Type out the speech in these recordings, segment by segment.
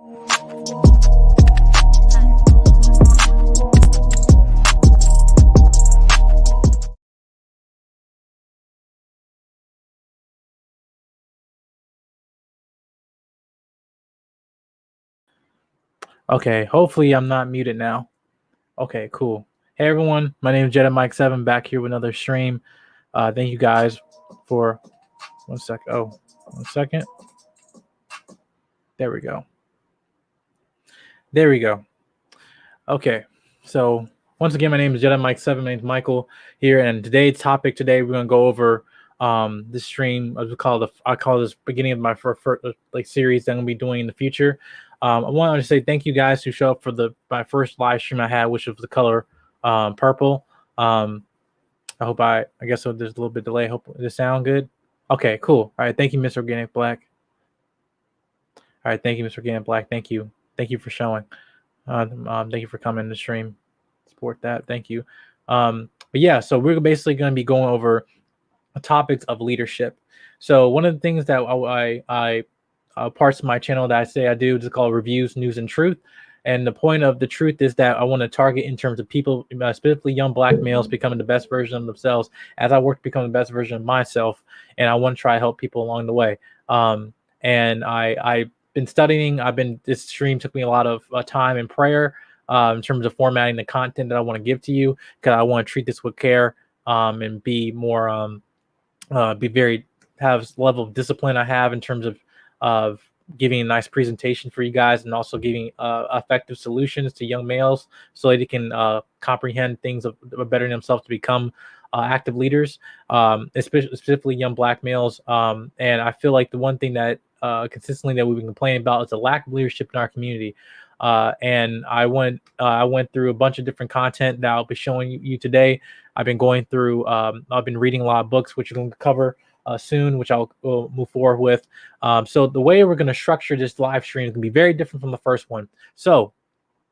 Okay, hopefully I'm not muted now. Okay, cool. Hey everyone, my name is Mike7 back here with another stream. Thank you guys for 1 sec. Oh, 1 second. There we go. There we go. Okay, so once again, my name is Mike7. My name is Michael here, and today's topic we're gonna go over this stream. I call this beginning of my first series that I'm gonna be doing in the future. I wanted to say thank you guys who showed up for my first live stream I had, which was the color purple. I hope I guess there's a little bit delay. Hope does it sound good? Okay, cool. All right, thank you, Mr. Organic Black. All right, thank you, Mr. Organic Black. Thank you for showing. Thank you for coming to the stream. Support that. Thank you. But yeah, so we're basically going to be going over topics of leadership. So one of the things that I parts of my channel that I say I do is called Reviews, News, and Truth. And the point of the truth is that I want to target in terms of people, specifically young Black males, becoming the best version of themselves as I work to become the best version of myself. And I want to try to help people along the way. And I've been studying. This stream took me a lot of time and prayer in terms of formatting the content that I want to give to you, because I want to treat this with care and be more, have the level of discipline I have in terms of giving a nice presentation for you guys, and also giving effective solutions to young males so they can comprehend things of bettering themselves to become active leaders, especially specifically young Black males. And I feel like the one thing that consistently that we've been complaining about is the lack of leadership in our community. And I went through a bunch of different content that I'll be showing you today. I've been going through, I've been reading a lot of books, which we're going to cover soon, which I'll move forward with. So the way we're going to structure this live stream is going to be very different from the first one. So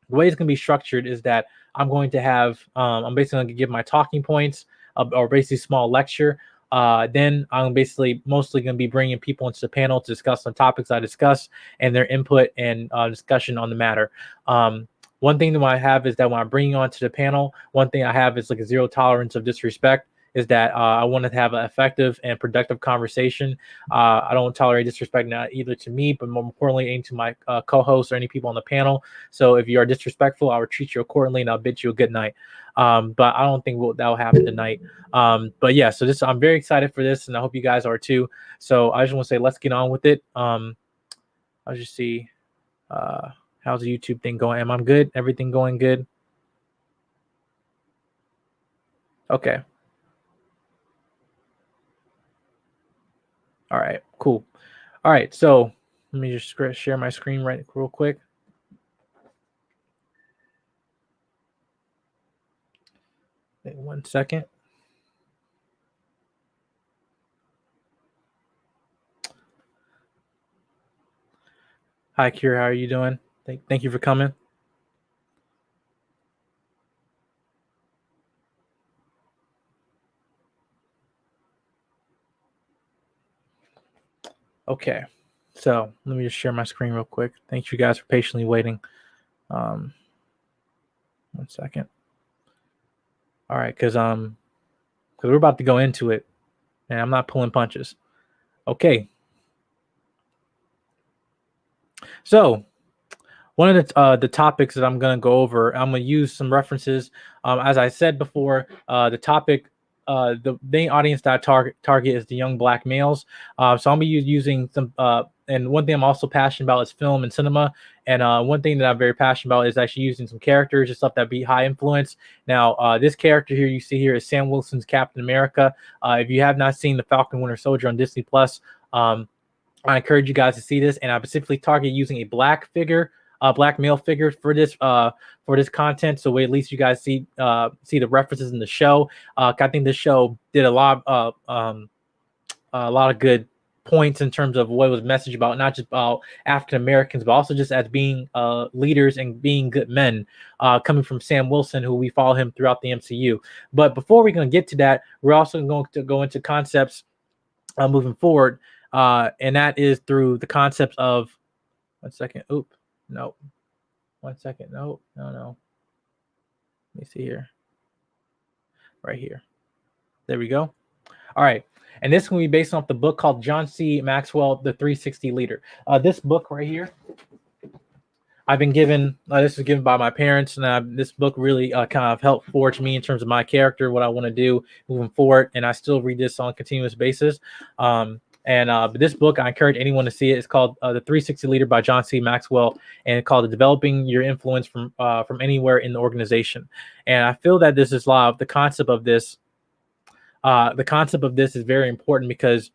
the way it's going to be structured is that I'm going to have, I'm basically going to give my talking points, or basically small lecture. Then I'm basically mostly going to be bringing people into the panel to discuss the topics I discuss and their input and discussion on the matter. One thing that I have is that when I bring you onto the panel, one thing I have is like a zero tolerance of disrespect. Is that I want to have an effective and productive conversation. I don't tolerate disrespect, not either to me, but more importantly, into my co-hosts or any people on the panel. So if you are disrespectful, I'll treat you accordingly and I'll bid you a good night. But I don't think that will happen tonight. But yeah, so I'm very excited for this, and I hope you guys are too. So I just want to say, let's get on with it. I'll just see how's the YouTube thing going. Am I good? Everything going good? Okay. All right, cool. All right, so let me just share my screen real quick. Wait 1 second. Hi, Kira, how are you doing? Thank you for coming. Okay, so let me just share my screen real quick. Thank you guys for patiently waiting. 1 second. All right, because we're about to go into it, and I'm not pulling punches. Okay. So one of the topics that I'm going to go over, I'm going to use some references. As I said before, the topic, the main audience that I target is the young Black males. So I'm going to be using some, and one thing I'm also passionate about is film and cinema. And one thing that I'm very passionate about is actually using some characters and stuff that be high influence. Now, this character here you see here is Sam Wilson's Captain America. If you have not seen the Falcon Winter Soldier on Disneyplus, I encourage you guys to see this. And I specifically target using a Black male figure for this content, so at least you guys see the references in the show. I think this show did a lot of good points in terms of what it was messaged about, not just about African Americans, but also just as being leaders and being good men, coming from Sam Wilson, who we follow him throughout the MCU. But before we're going to get to that, we're also going to go into concepts moving forward, and that is through the concepts of 1 second. Nope. 1 second. Nope. No. Let me see here. Right here. There we go. All right. And this will be based off the book called John C. Maxwell, The 360 Leader. This book right here, I've been given, this was given by my parents, and this book really kind of helped forge me in terms of my character, what I want to do moving forward. And I still read this on a continuous basis. But this book, I encourage anyone to see it. It's called The 360 Leader by John C. Maxwell, and it's called Developing Your Influence from Anywhere in the Organization. And I feel that this is a lot of the concept of this. The concept of this is very important because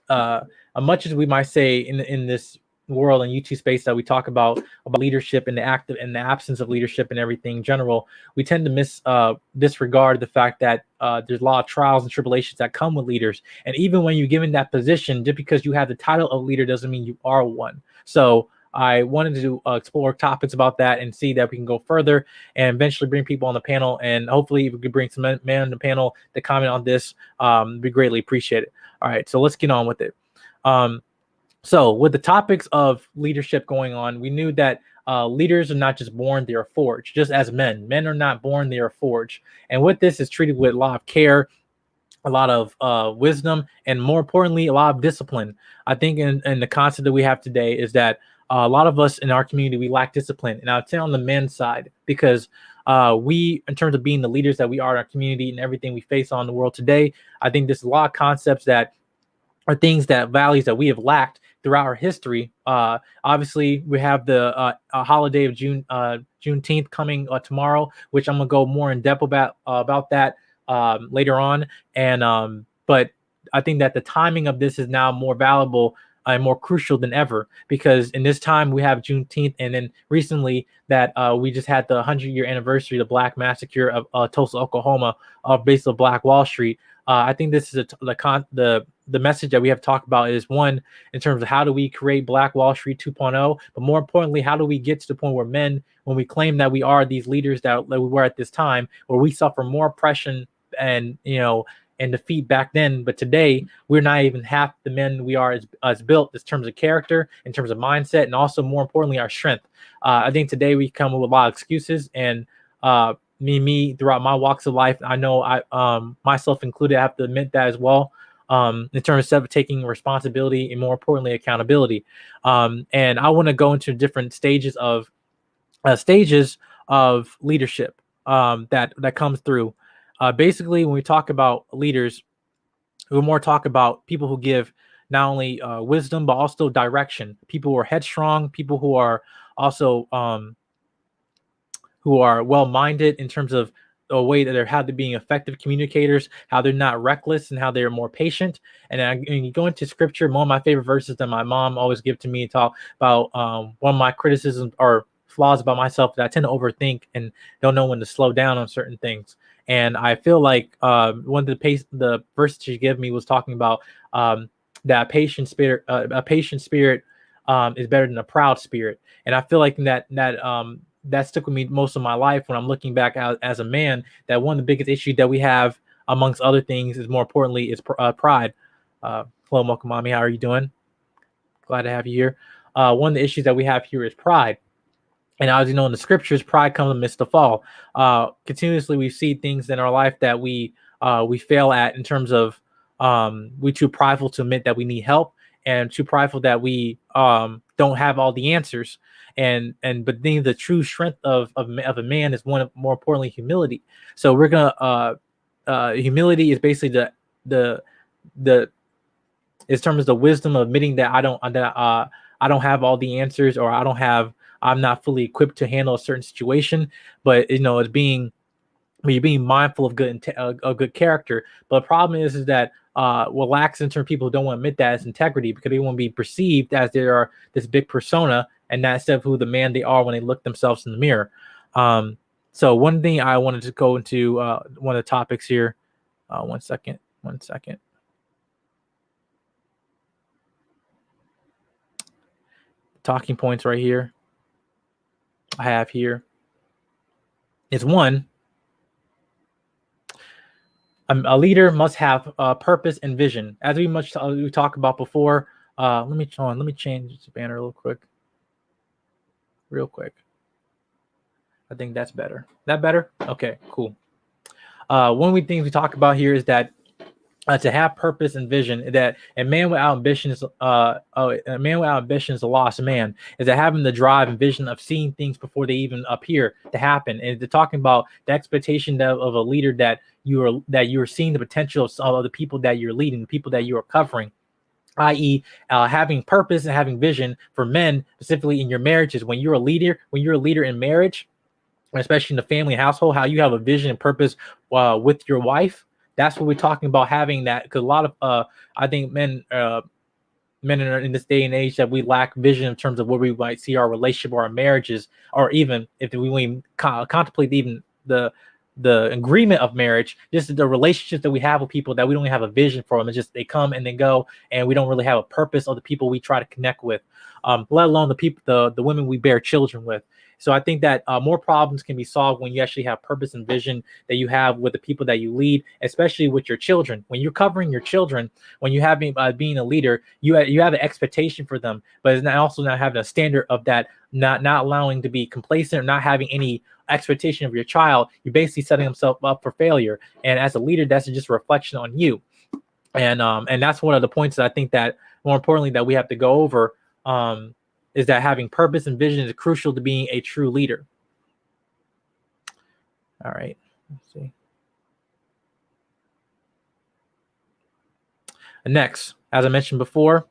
much as we might say in this world and YouTube space that we talk about leadership and the absence of leadership and everything in general, we tend to disregard the fact that there's a lot of trials and tribulations that come with leaders. And even when you're given that position, just because you have the title of leader doesn't mean you are one. So I wanted to explore topics about that and see that we can go further and eventually bring people on the panel. And hopefully we could bring some men on the panel to comment on this. We greatly appreciate it. All right, so let's get on with it. So with the topics of leadership going on, we knew that leaders are not just born, they are forged. Just as men are not born, they are forged. And with this is treated with a lot of care, a lot of wisdom, and more importantly, a lot of discipline. I think in the concept that we have today is that a lot of us in our community, we lack discipline. And I'll say on the men's side, because we, in terms of being the leaders that we are in our community and everything we face on the world today, I think there's a lot of concepts that are things that values that we have lacked throughout our history. Obviously, we have the holiday of Juneteenth coming tomorrow, which I'm gonna go more in depth about that later on. And but I think that the timing of this is now more valuable and more crucial than ever, because in this time we have Juneteenth, and then recently that we just had the 100-year anniversary of the Black Massacre of Tulsa, Oklahoma, based on Black Wall Street. I think this is the message that we have talked about is one, in terms of how do we create Black Wall Street 2.0, but more importantly, how do we get to the point where men, when we claim that we are these leaders that we were at this time, where we suffer more oppression and and defeat back then, but today we're not even half the men we are as built in terms of character, in terms of mindset, and also more importantly our strength. I think today we come with a lot of excuses, and me throughout my walks of life, I know I myself included, I have to admit that as well. In terms of taking responsibility and more importantly accountability. And I want to go into different stages of leadership that comes through. Basically, when we talk about leaders, we more talk about people who give not only wisdom but also direction. People who are headstrong, people who are also who are well-minded in terms of a way that they're how they're being effective communicators, how they're not reckless, and how they're more patient. And you go into scripture, one of my favorite verses that my mom always give to me to talk about one of my criticisms or flaws about myself, that I tend to overthink and don't know when to slow down on certain things. And I feel like one of the verses she gave me was talking about that a patient spirit is better than a proud spirit. And I feel like that stuck with me most of my life when I'm looking back as a man, that one of the biggest issues that we have, amongst other things, is more importantly is pride. Hello, Mokamami, how are you doing? Glad to have you here. One of the issues that we have here is pride. And as you know, in the scriptures, pride comes amidst the fall. Continuously, we see things in our life that we fail at, in terms of we're too prideful to admit that we need help, and too prideful that we don't have all the answers. But then the true strength of a man is one of, more importantly, humility. So we're gonna humility is basically the in terms of the wisdom of admitting that I don't have all the answers, or I'm not fully equipped to handle a certain situation. But it's being mindful of good character. But the problem is that what lacks in terms of people who don't want to admit that is integrity, because they want to be perceived as they are this big persona, and not instead of who the man they are when they look themselves in the mirror. So one thing I wanted to go into, one of the topics here. One second. Talking points right here. I have here is one. A leader must have purpose and vision, as we talked about before. Let me change the banner real quick. real quick. I think that's better. That better? Okay, cool. One of the things we talk about here is that to have purpose and vision, that a man without ambition is a man without ambition is a lost man. Is that having the drive and vision of seeing things before they even appear to happen, and they're talking about the expectation of a leader that you are seeing the potential of the people that you're leading, the people that you are covering, i.e., having purpose and having vision for men, specifically in your marriages. When you're a leader in marriage, especially in the family household, how you have a vision and purpose with your wife. That's what we're talking about, having that, because a lot of I think men in this day and age, that we lack vision in terms of where we might see our relationship or our marriages, or even if we contemplate even the agreement of marriage, just the relationships that we have with people, that we don't have a vision for them. It's just they come and they go, and we don't really have a purpose of the people we try to connect with, let alone the people, the women we bear children with. So I think that more problems can be solved when you actually have purpose and vision that you have with the people that you lead, especially with your children. When you're covering your children, when you have being a leader, you have an expectation for them, but it's not having a standard of that, not allowing to be complacent or not having any expectation of your child. You're basically setting himself up for failure. And as a leader, that's just a reflection on you. And that's one of the points that I think that more importantly that we have to go over. Is that having purpose and vision is crucial to being a true leader. All right, let's see. Next, as I mentioned before,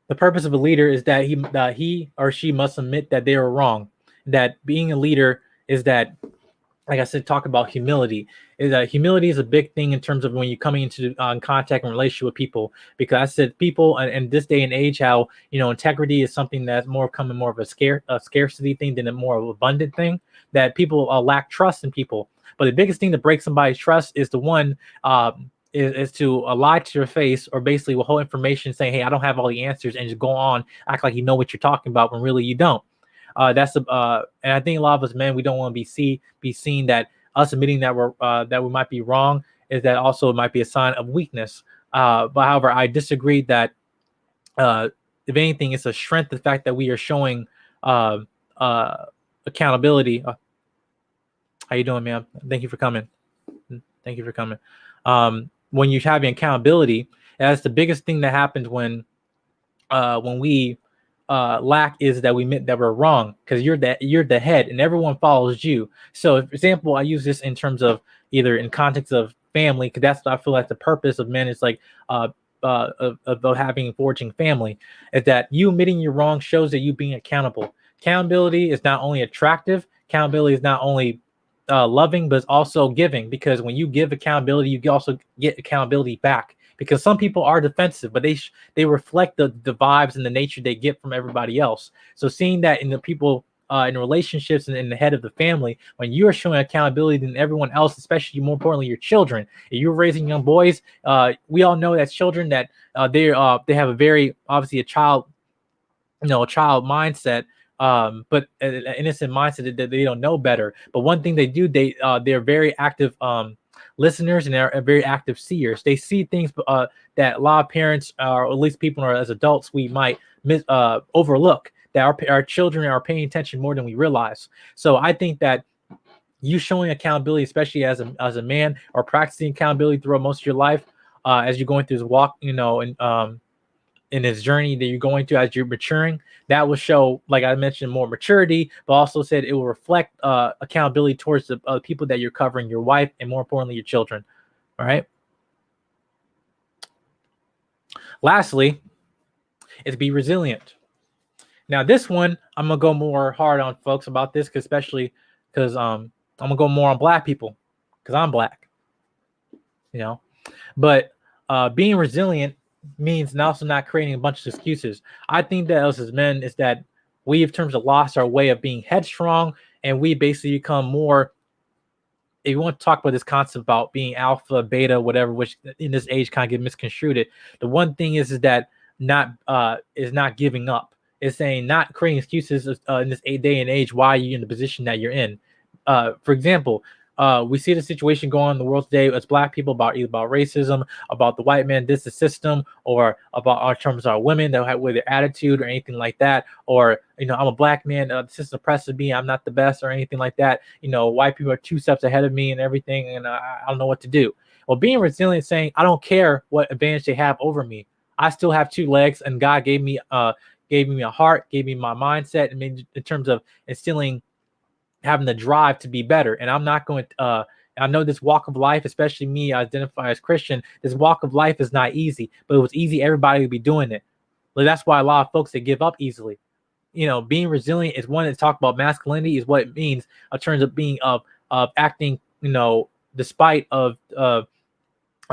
the purpose of a leader is that he or she must admit that they are wrong. That being a leader is that, like I said, talk about humility. Is that humility is a big thing in terms of when you're coming into contact and relationship with people. Because I said people in this day and age, how integrity is something that's more of a scarcity thing than a more of an abundant thing. That people lack trust in people. But the biggest thing to break somebody's trust is the one is to lie to your face, or basically withhold information, saying, "Hey, I don't have all the answers," and just go on act like you know what you're talking about when really you don't. And I think a lot of us men, we don't want to be seen that us admitting that we might be wrong is that also it might be a sign of weakness. But however, I disagree that if anything, it's a strength, the fact that we are showing accountability. How you doing, man? Thank you for coming. Thank you for coming. When you're having accountability, that's the biggest thing that happens when we lack, is that we admit that we're wrong, because you're the head and everyone follows you. So, for example, I use this in terms of either in context of family, because that's what I feel like the purpose of men is, like of having forging family, is that you admitting you're wrong shows that you being accountable. Accountability is not only attractive, accountability is not only loving, but it's also giving, because when you give accountability, you also get accountability back. Because some people are defensive, but they reflect the vibes and the nature they get from everybody else. So seeing that in the people in relationships and in the head of the family, when you are showing accountability than everyone else, especially more importantly your children. If you're raising young boys, we all know that children that they have a very obviously a child mindset. But an innocent mindset that they don't know better. But one thing they do, they're very active listeners, and they're very active seers. They see things that a lot of parents, or at least people as adults, we might overlook. That our children are paying attention more than we realize. So I think that you showing accountability, especially as a man, or practicing accountability throughout most of your life, as you're going through this walk, and in this journey that you're going through as you're maturing, that will show, like I mentioned, more maturity, but also said it will reflect accountability towards the people that you're covering, your wife, and more importantly, your children. All right. Lastly, is be resilient. Now, this one, I'm going to go more hard on folks about this, especially because I'm going to go more on Black people, because I'm Black, But being resilient means also not creating a bunch of excuses. I think that us as men is that we, in terms of lost our way of being headstrong, and we basically become more. If you want to talk about this concept about being alpha, beta, whatever, which in this age kind of get misconstrued, the one thing is that not giving up. It's saying not creating excuses in this day and age why you're in the position that you're in. For example, We see the situation going on in the world today as Black people about either about racism, about the white man, this the system, or about our terms of our women that have with their attitude or anything like that, or I'm a Black man, the system oppresses me, I'm not the best or anything like that. White people are 2 steps ahead of me and everything, and I don't know what to do. Well, being resilient, saying I don't care what advantage they have over me, I still have 2 legs, and God gave me a heart, gave me my mindset, and in terms of instilling having the drive to be better. And I'm not going to, I know this walk of life, especially me, I identify as Christian, this walk of life is not easy, but it was easy, everybody would be doing it. Like, that's why a lot of folks, they give up easily. Being resilient is one that's talk about masculinity is what it means in terms of being of acting, despite of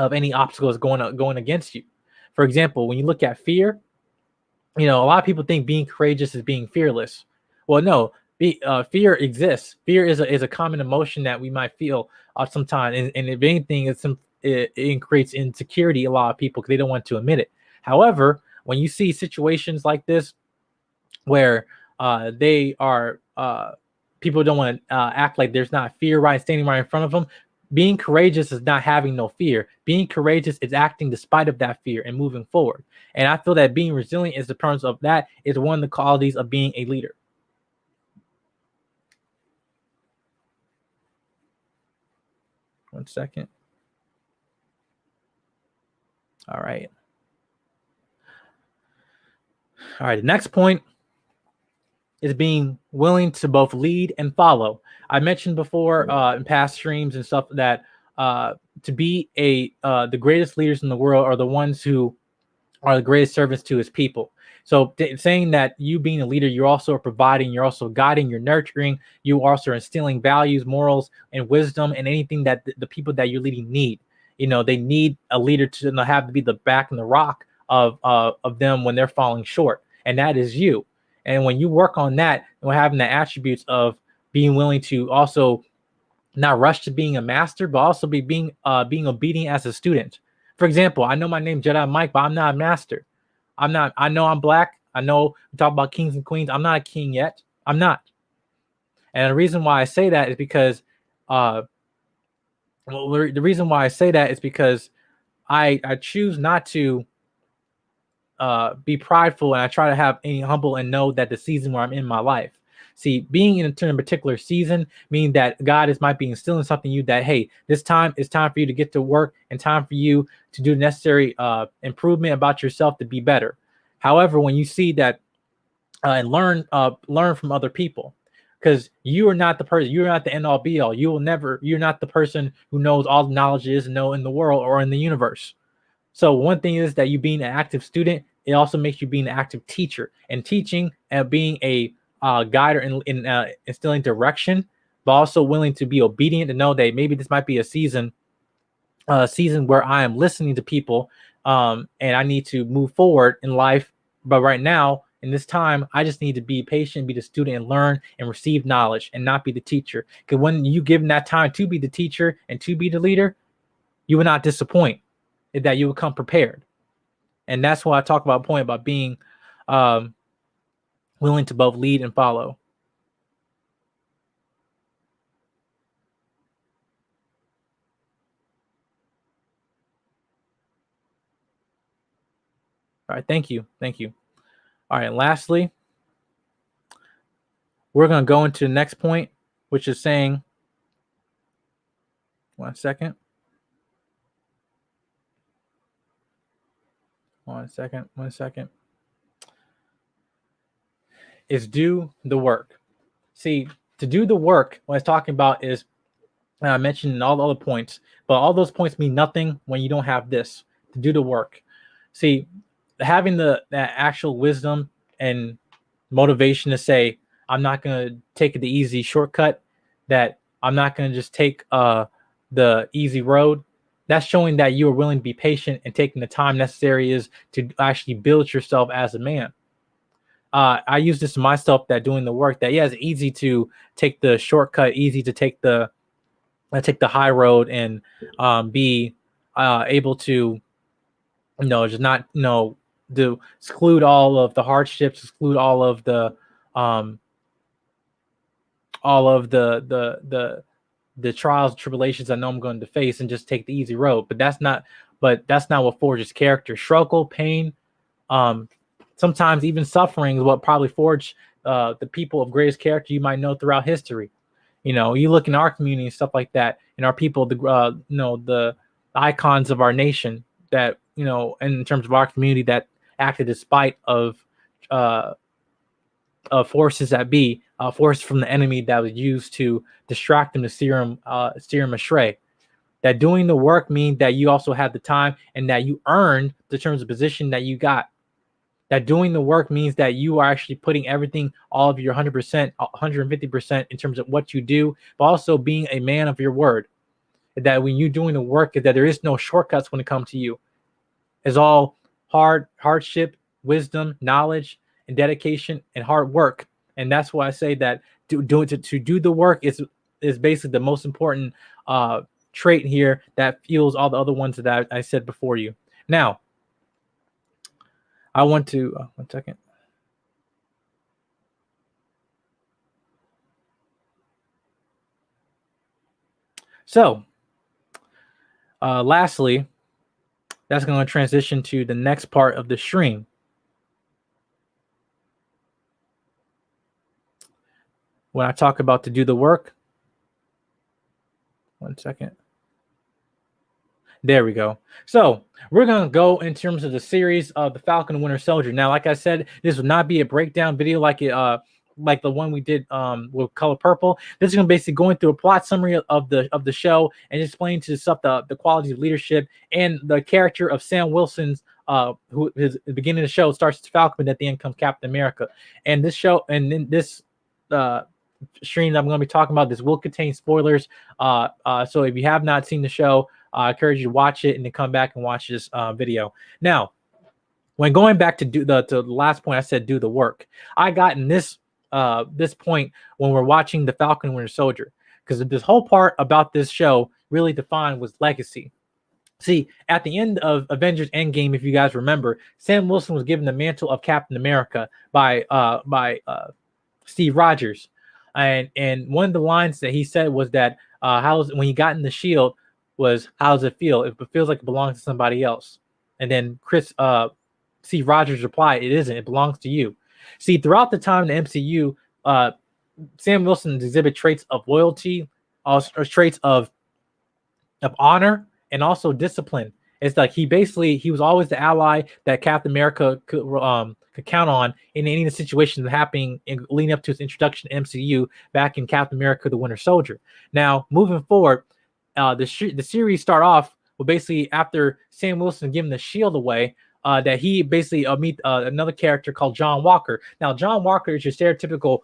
any obstacles going against you. For example, when you look at fear, a lot of people think being courageous is being fearless. Well, no, fear exists. Fear is a common emotion that we might feel sometimes, and if anything, it creates insecurity a lot of people because they don't want to admit it. However, when you see situations like this where they are people don't want to act like there's not fear standing right in front of them. Being courageous is not having no fear. Being courageous is acting despite of that fear and moving forward. And I feel that being resilient is the terms of that is one of the qualities of being a leader. One second. All right. All right. The next point is being willing to both lead and follow. I mentioned before in past streams and stuff that to be the greatest leaders in the world are the ones who are the greatest servants to his people. So saying that you being a leader, you're also providing, you're also guiding, you're nurturing, you also are instilling values, morals, and wisdom, and anything that the people that you're leading need. They need a leader to have to be the back and the rock of them when they're falling short, and that is you. And when you work on that, and having the attributes of being willing to also not rush to being a master, but also being obedient as a student. For example, I know my name's Jedi Mike, but I'm not a master. I know I'm Black. I know we talk about kings and queens. I'm not a king yet. I'm not. And the reason why I say that is because I choose not to be prideful, and I try to have any humble and know that the season where I'm in my life. See, being in a particular season means that God might be instilling something in you that, hey, this time is time for you to get to work and time for you to do necessary improvement about yourself to be better. However, when you see that and learn from other people, because you are not the person, you're not the end all be all. You're not the person who knows all the knowledge there is to know in the world or in the universe. So one thing is that you being an active student, it also makes you being an active teacher, and teaching and being a guide in instilling direction, but also willing to be obedient to know that maybe this might be a season where I am listening to people and I need to move forward in life. But right now, in this time, I just need to be patient, be the student, and learn and receive knowledge, and not be the teacher. Because when you give them that time to be the teacher and to be the leader, you will not disappoint. That you will come prepared. And that's why I talk about a point about being willing to both lead and follow. All right, thank you. All right, lastly, we're going to go into the next point, which is saying, one second, is do the work. See, to do the work, what I was talking about is, I mentioned in all the other points, but all those points mean nothing when you don't have this, to do the work. See, having that actual wisdom and motivation to say, I'm not going to take the easy shortcut, that I'm not going to just take the easy road. That's showing that you are willing to be patient and taking the time necessary is to actually build yourself as a man. I use this to myself, that doing the work, that it's easy to take the shortcut, easy to take the high road and be able to, just not, to exclude all of the hardships, exclude all of the the trials and tribulations I know I'm going to face and just take the easy road. But that's not what forges character. Struggle, pain, sometimes even suffering is what probably forged the people of greatest character you might know throughout history. You look in our community and stuff like that, and our people, the icons of our nation that, in terms of our community that acted despite of forces that be, forces from the enemy that was used to distract them, to steer them astray. That doing the work means that you also have the time and that you earned the terms of position that you got. That doing the work means that you are actually putting everything, all of your 100%, 150% in terms of what you do, but also being a man of your word. That when you're doing the work, that there is no shortcuts when it comes to you. It's all hardship, wisdom, knowledge, and dedication, and hard work. And that's why I say that to do the work is basically the most important trait here that fuels all the other ones that I said before you. Now, I want to 1 second. So, lastly, that's going to transition to the next part of the stream. When I talk about to do the work, 1 second. There we go. So we're going to go in terms of the series of the Falcon and Winter Soldier. Now, like I said, this will not be a breakdown video like the one we did with Color Purple. This is going to basically going through a plot summary of the show and explain to stuff the qualities of leadership and the character of Sam Wilson's who is the beginning of the show starts as Falcon, but at the end comes Captain America. And this show and then this stream that I'm going to be talking about, this will contain spoilers. So if you have not seen the show, I encourage you to watch it and then come back and watch this video. Now, when going back to the last point, I said do the work. I got in this point when we're watching the Falcon and Winter Soldier, because this whole part about this show really defined was legacy. See, at the end of Avengers Endgame, if you guys remember, Sam Wilson was given the mantle of Captain America by Steve Rogers, and one of the lines that he said was that when he got in the shield was, how does it feel? It feels like it belongs to somebody else. And then Steve Rogers replied, it isn't, it belongs to you. See, throughout the time in the MCU, Sam Wilson exhibit traits of loyalty, or traits of honor, and also discipline. It's like he was always the ally that Captain America could count on in any of the situations happening leading up to his introduction to MCU back in Captain America: The Winter Soldier. Now, moving forward, the series start off with basically after Sam Wilson giving the shield away, that he basically meet another character called John Walker. Now, John Walker is your stereotypical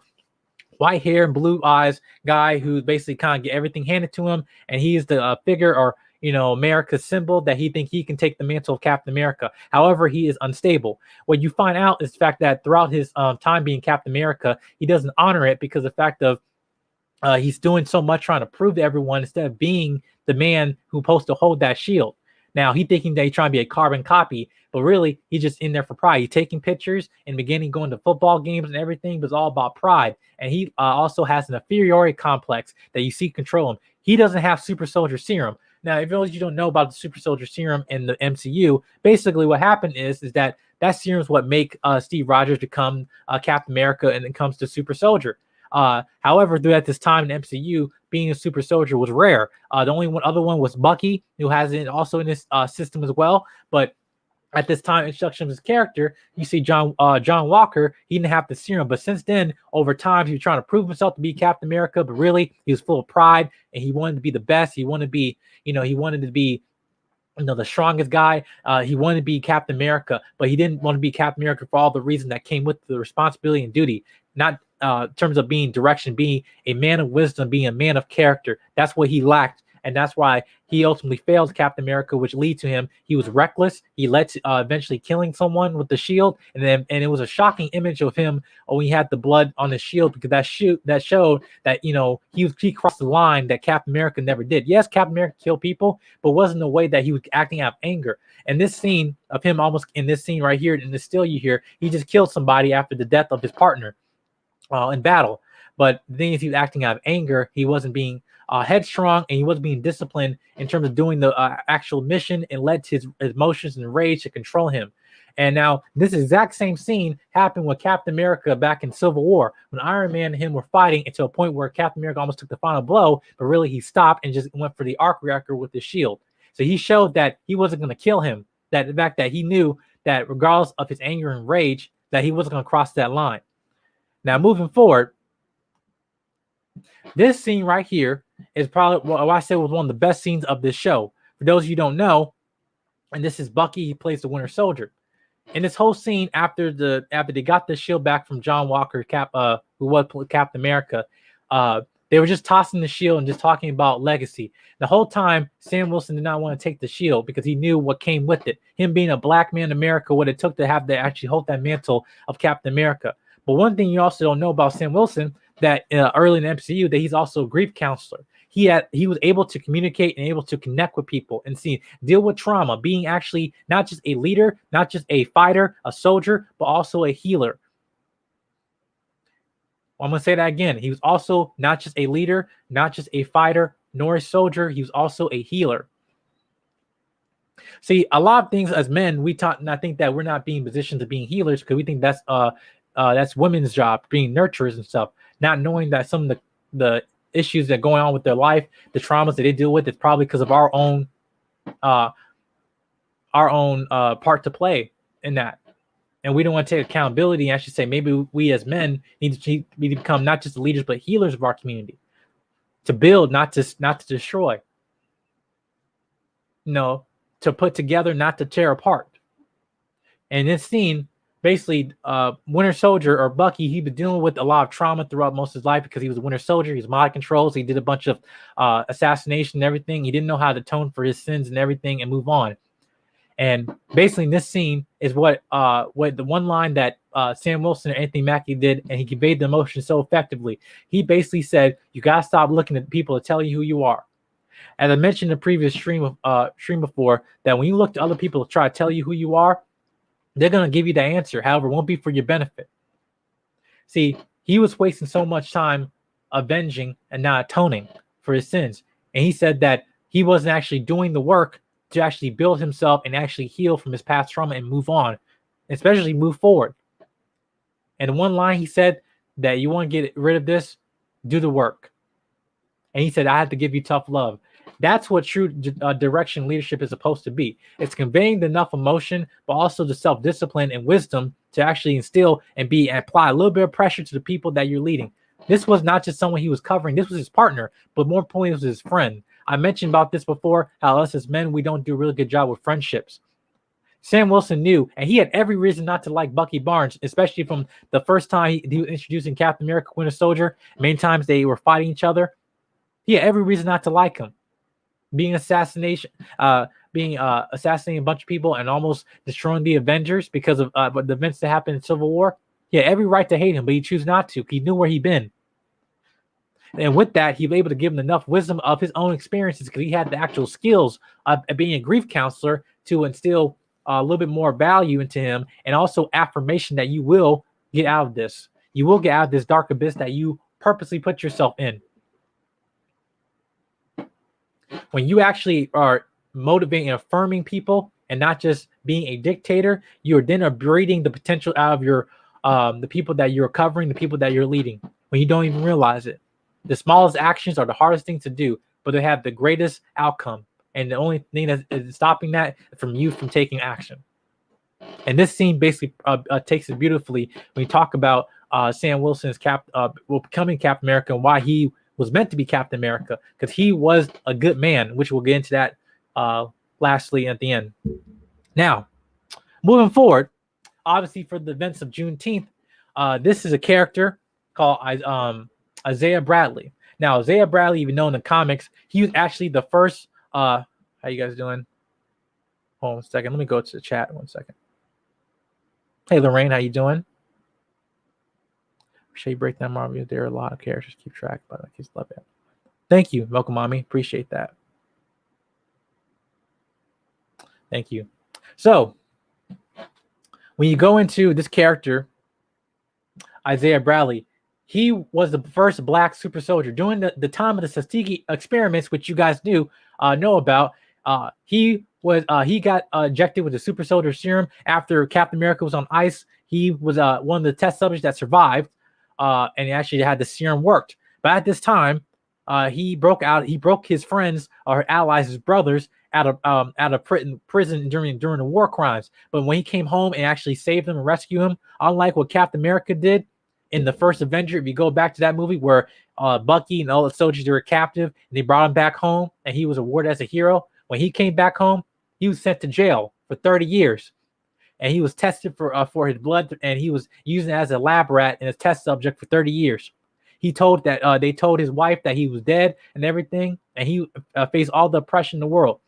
white hair and blue eyes guy who basically kind of get everything handed to him, and he is the figure, or America's symbol, that he think he can take the mantle of Captain America. However, he is unstable. What you find out is the fact that throughout his time being Captain America, he doesn't honor it because of the fact of he's doing so much trying to prove to everyone instead of being the man who's supposed to hold that shield. Now, he thinking that he's trying to be a carbon copy, but really, he's just in there for pride. He's taking pictures in the beginning, going to football games and everything, but it's all about pride. And he also has an inferiority complex that you see control him. He doesn't have super soldier serum. Now, if you don't know about the super soldier serum in the MCU, basically what happened is that serum is what make Steve Rogers become Captain America, and it comes to super soldier. However, throughout this time in MCU, being a super soldier was rare. The only other one was Bucky, who has it also in this system as well. But at this time, introduction of his character, you see John Walker. He didn't have the serum, but since then, over time, he was trying to prove himself to be Captain America. But really, he was full of pride, and he wanted to be the best. He wanted to be, the strongest guy. He wanted to be Captain America, but he didn't want to be Captain America for all the reasons that came with the responsibility and duty. Not in terms of being direction, being a man of wisdom, being a man of character. That's what he lacked. And that's why he ultimately failed Captain America, which lead to him. He was reckless. He led to eventually killing someone with the shield. And it was a shocking image of him when he had the blood on the shield, because that showed that, he crossed the line that Captain America never did. Yes, Captain America killed people, but wasn't the way that he was acting out of anger. And this scene of him, almost in this scene right here, in the still you hear, he just killed somebody after the death of his partner in battle. But the thing is, he was acting out of anger. He wasn't being headstrong, and he wasn't being disciplined in terms of doing the actual mission, and led to his emotions and rage to control him. And now this exact same scene happened with Captain America back in Civil War, when Iron Man and him were fighting, and to a point where Captain America almost took the final blow, but really he stopped and just went for the arc reactor with his shield. So he showed that he wasn't going to kill him. That the fact that he knew that regardless of his anger and rage, that he wasn't going to cross that line. Now moving forward, this scene right here is probably what I said was one of the best scenes of this show. For those of you who don't know, and this is Bucky, he plays the Winter Soldier. In this whole scene, after they got the shield back from John Walker, who was Captain America, they were just tossing the shield and just talking about legacy. The whole time, Sam Wilson did not want to take the shield because he knew what came with it. Him being a black man in America, what it took to have to actually hold that mantle of Captain America. But one thing you also don't know about Sam Wilson, that early in the MCU, that he's also a grief counselor. He was able to communicate and able to connect with people and deal with trauma, being actually not just a leader, not just a fighter, a soldier, but also a healer. I'm going to say that again. He was also not just a leader, not just a fighter, nor a soldier. He was also a healer. See, a lot of things as men, we taught, and I think that we're not being positioned to being healers because we think that's women's job, being nurturers and stuff, not knowing that some of the issues that are going on with their life, the traumas that they deal with, it's probably because of our own part to play in that. And we don't want to take accountability. I should say maybe we as men need to become not just leaders but healers of our community, to build, not to destroy. No, to put together, not to tear apart. And this scene, basically, Winter Soldier or Bucky, he been dealing with a lot of trauma throughout most of his life because he was a Winter Soldier. He's mind controls. He did a bunch of assassination and everything. He didn't know how to atone for his sins and everything and move on. And basically, in this scene is what the one line that Sam Wilson and Anthony Mackie did, and he conveyed the emotion so effectively. He basically said, "You gotta stop looking at people to tell you who you are." As I mentioned in the previous stream before, that when you look to other people to try to tell you who you are, they're going to give you the answer. However, it won't be for your benefit. See, he was wasting so much time avenging and not atoning for his sins. And he said that he wasn't actually doing the work to actually build himself and actually heal from his past trauma and move on, especially move forward. And one line he said that you want to get rid of this, do the work. And he said, I have to give you tough love. That's what true direction leadership is supposed to be. It's conveying enough emotion, but also the self-discipline and wisdom to actually instill and apply a little bit of pressure to the people that you're leading. This was not just someone he was covering. This was his partner, but more importantly, it was his friend. I mentioned about this before, how us as men, we don't do a really good job with friendships. Sam Wilson knew, and he had every reason not to like Bucky Barnes, especially from the first time he was introducing Captain America, Winter Soldier. Many times they were fighting each other. He had every reason not to like him. Assassinating a bunch of people and almost destroying the Avengers because of the events that happened in Civil War. He had every right to hate him, but he chose not to. He knew where he'd been. And with that, he was able to give him enough wisdom of his own experiences because he had the actual skills of being a grief counselor to instill a little bit more value into him, and also affirmation that you will get out of this. You will get out of this dark abyss that you purposely put yourself in. When you actually are motivating and affirming people and not just being a dictator, you are then breeding the potential out of your the people that you're covering, the people that you're leading, when you don't even realize it. The smallest actions are the hardest thing to do, but they have the greatest outcome. And the only thing that is stopping that from you from taking action. And this scene basically takes it beautifully when you talk about Sam Wilson's becoming Captain America and why he was meant to be Captain America, because he was a good man, which we'll get into that lastly at the end. Now, moving forward, obviously for the events of Juneteenth, this is a character called Isaiah Bradley. Now, Isaiah Bradley, even though in the comics, he was actually the first. How you guys doing? Hold on a second. Let me go to the chat 1 second. Hey, Lorraine, how you doing? Appreciate you break down Marvel. There are a lot of characters to keep track, but I just love it. Thank you, Welcome Mommy. Appreciate that. Thank you. So, when you go into this character, Isaiah Bradley, he was the first black super soldier during the time of the Tuskegee experiments, which you guys know about. He got injected with the super soldier serum after Captain America was on ice. He was one of the test subjects that survived, and he actually had the serum worked. But at this time, he broke out. He broke his friends or allies, his brothers, out of prison during the war crimes. But when he came home and actually saved them and rescued him, unlike what Captain America did in the first Avenger, if you go back to that movie where Bucky and all the soldiers were captive and they brought him back home and he was awarded as a hero, when he came back home, he was sent to jail for 30 years. And he was tested for his blood, and he was used as a lab rat and a test subject for 30 years. He told that they told his wife that he was dead and everything, and he faced all the oppression in the world.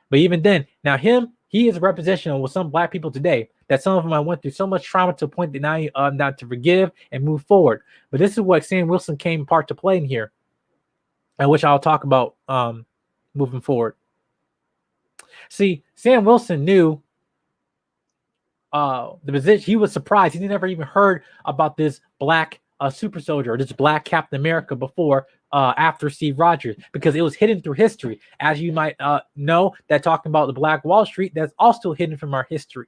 But even then, now he is a representation with some black people today that some of them went through so much trauma to a point that now not to forgive and move forward. But this is what Sam Wilson came part to play in here, and which I'll talk about moving forward. See, Sam Wilson knew the position. He was surprised. He never even heard about this black super soldier or this black Captain America before after Steve Rogers, because it was hidden through history. As you might know, that talking about the Black Wall Street, that's also hidden from our history.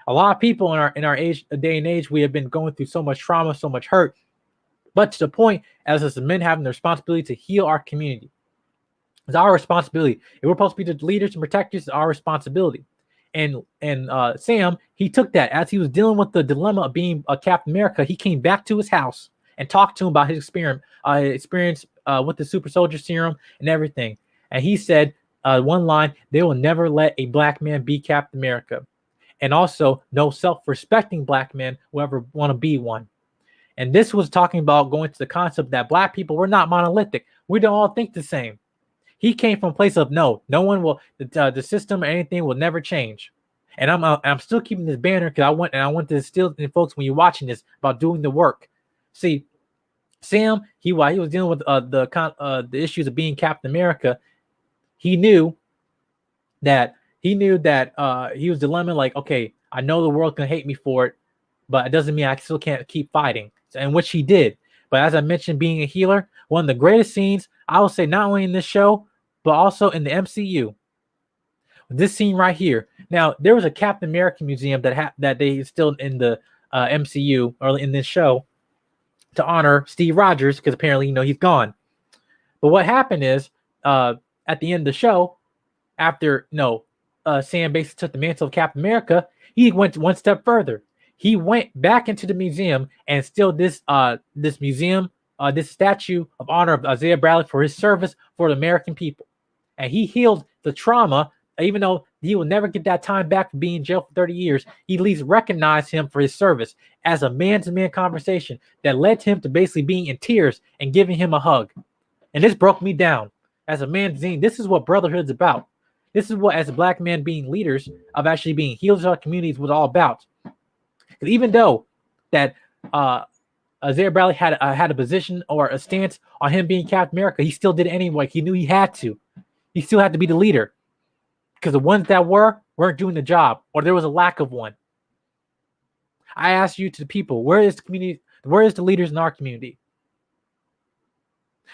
A lot of people in our day and age, we have been going through so much trauma, so much hurt, but to the point as men having the responsibility to heal our community. It's our responsibility. If we're supposed to be the leaders and protectors, it's our responsibility. And Sam, he took that as he was dealing with the dilemma of being a Captain America. He came back to his house and talked to him about his experience with the super soldier serum and everything. And he said one line: "They will never let a black man be Captain America, and also no self-respecting black man will ever want to be one." And this was talking about going to the concept that black people, we're not monolithic. We don't all think the same. He came from a place of no one will, the system or anything will never change. And I'm still keeping this banner because I want to instill in folks when you're watching this about doing the work. See, Sam, while he was dealing with the issues of being Captain America, he knew that he was dilemma, like, okay, I know the world can hate me for it, but it doesn't mean I still can't keep fighting. And which he did. But as I mentioned, being a healer, one of the greatest scenes, I will say, not only in this show, but also in the MCU. This scene right here. Now, there was a Captain America museum that they still in the MCU or in this show to honor Steve Rogers, because apparently, he's gone. But what happened is, at the end of the show, after Sam basically took the mantle of Captain America, he went one step further. He went back into the museum and still this museum, this statue of honor of Isaiah Bradley for his service for the American people. And he healed the trauma, even though he will never get that time back for being in jail for 30 years. He at least recognized him for his service as a man-to-man conversation that led him to basically being in tears and giving him a hug. And this broke me down. As a man, this is what brotherhood's about. This is what, as a black man, being leaders of actually being healers of our communities was all about. Because even though that Isaiah Bradley had a position or a stance on him being Captain America, he still did it anyway. He knew he had to. He still had to be the leader, because the ones that weren't doing the job, or there was a lack of one. I ask you, to the people, where is the community? Where is the leaders in our community?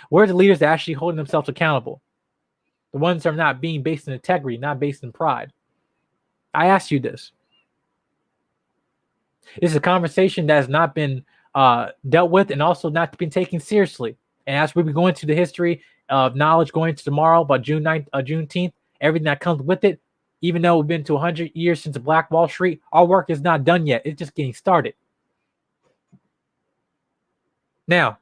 Where are the leaders that are actually holding themselves accountable? The ones that are not being based in integrity, not based in pride. I ask you this. It's a conversation that has not been dealt with and also not been taken seriously. And as we be going to the history of knowledge going to tomorrow about Juneteenth, everything that comes with it, even though we've been to 100 years since the Black Wall Street, our work is not done yet. It's just getting started. Now,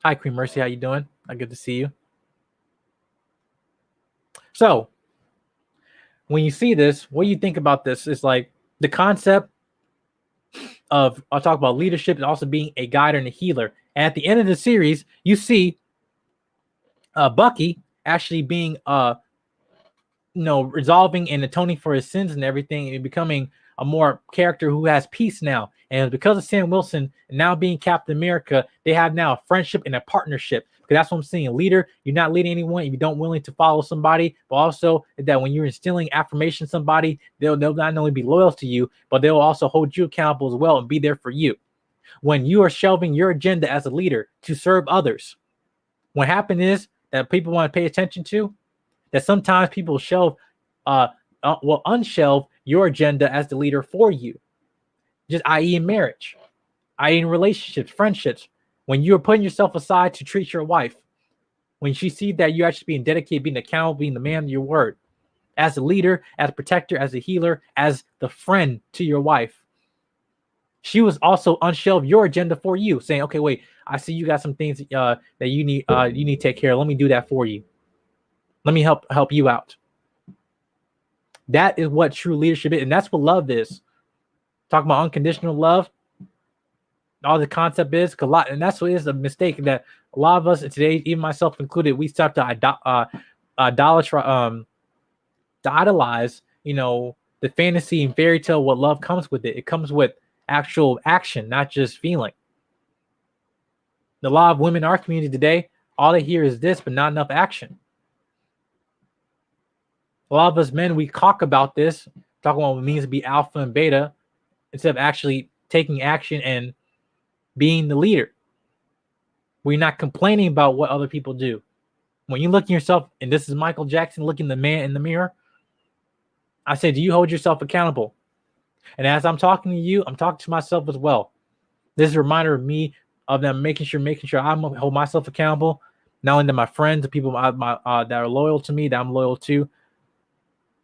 hi, Queen Mercy. How you doing? Good to see you. So, when you see this, what do you think about this? It's like the concept of, I'll talk about leadership and also being a guide and a healer. And at the end of the series, you see Bucky actually being, resolving and atoning for his sins and everything, and becoming a more character who has peace now. And because of Sam Wilson now being Captain America, they have now a friendship and a partnership. Because that's what I'm seeing. Leader, you're not leading anyone if you don't willing to follow somebody, but also that when you're instilling affirmation somebody, they'll not only be loyal to you, but they'll also hold you accountable as well and be there for you. When you are shelving your agenda as a leader to serve others, what happens is that people want to pay attention to that sometimes people will unshelve your agenda as the leader for you. Just i.e. in marriage, i.e. in relationships, friendships. When you're putting yourself aside to treat your wife, when she sees that you're actually being dedicated, being accountable, being the man of your word, as a leader, as a protector, as a healer, as the friend to your wife, she was also unshelve your agenda for you, saying, okay, wait, I see you got some things that you need to take care of. Let me do that for you. Let me help you out. That is what true leadership is. And that's what love is. Talking about unconditional love. All the concept is and that's what is a mistake that a lot of us today, even myself included, we start to idolize, the fantasy and fairy tale. What love comes with it. It comes with actual action, not just feeling. A lot of women in our community today, all they hear is this, but not enough action. A lot of us men, we talk about this, talk about what it means to be alpha and beta, instead of actually taking action and being the leader. We're not complaining about what other people do. When you look at yourself, and this is Michael Jackson looking the man in the mirror, I say, do you hold yourself accountable? And as I'm talking to you, I'm talking to myself as well. This is a reminder of me, of them making sure I'm hold myself accountable. Not only to my friends, the people that are loyal to me, that I'm loyal to,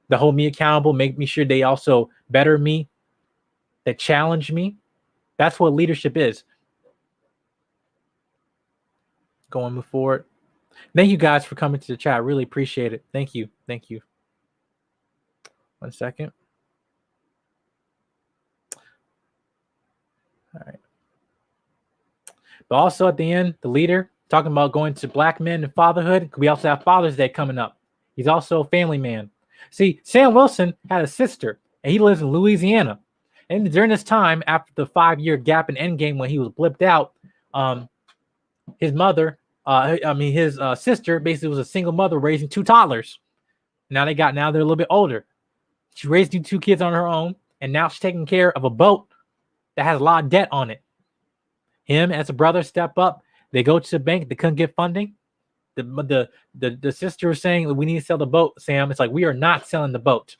that hold me accountable, make me sure they also better me, that challenge me. That's what leadership is. Go on, move forward. Thank you guys for coming to the chat. I really appreciate it. Thank you. Thank you. 1 second. All right. But also at the end, the leader, talking about going to black men and fatherhood. We also have Father's Day coming up. He's also a family man. See, Sam Wilson had a sister, and he lives in Louisiana. And during this time, after the 5-year gap in Endgame when he was blipped out, his mother, his sister basically was a single mother raising 2 toddlers. Now they're a little bit older. She raised 2 kids on her own, and now she's taking care of a boat that has a lot of debt on it. Him as a brother step up. They go to the bank. They couldn't get funding. The sister was saying, we need to sell the boat, Sam. It's like, we are not selling the boat.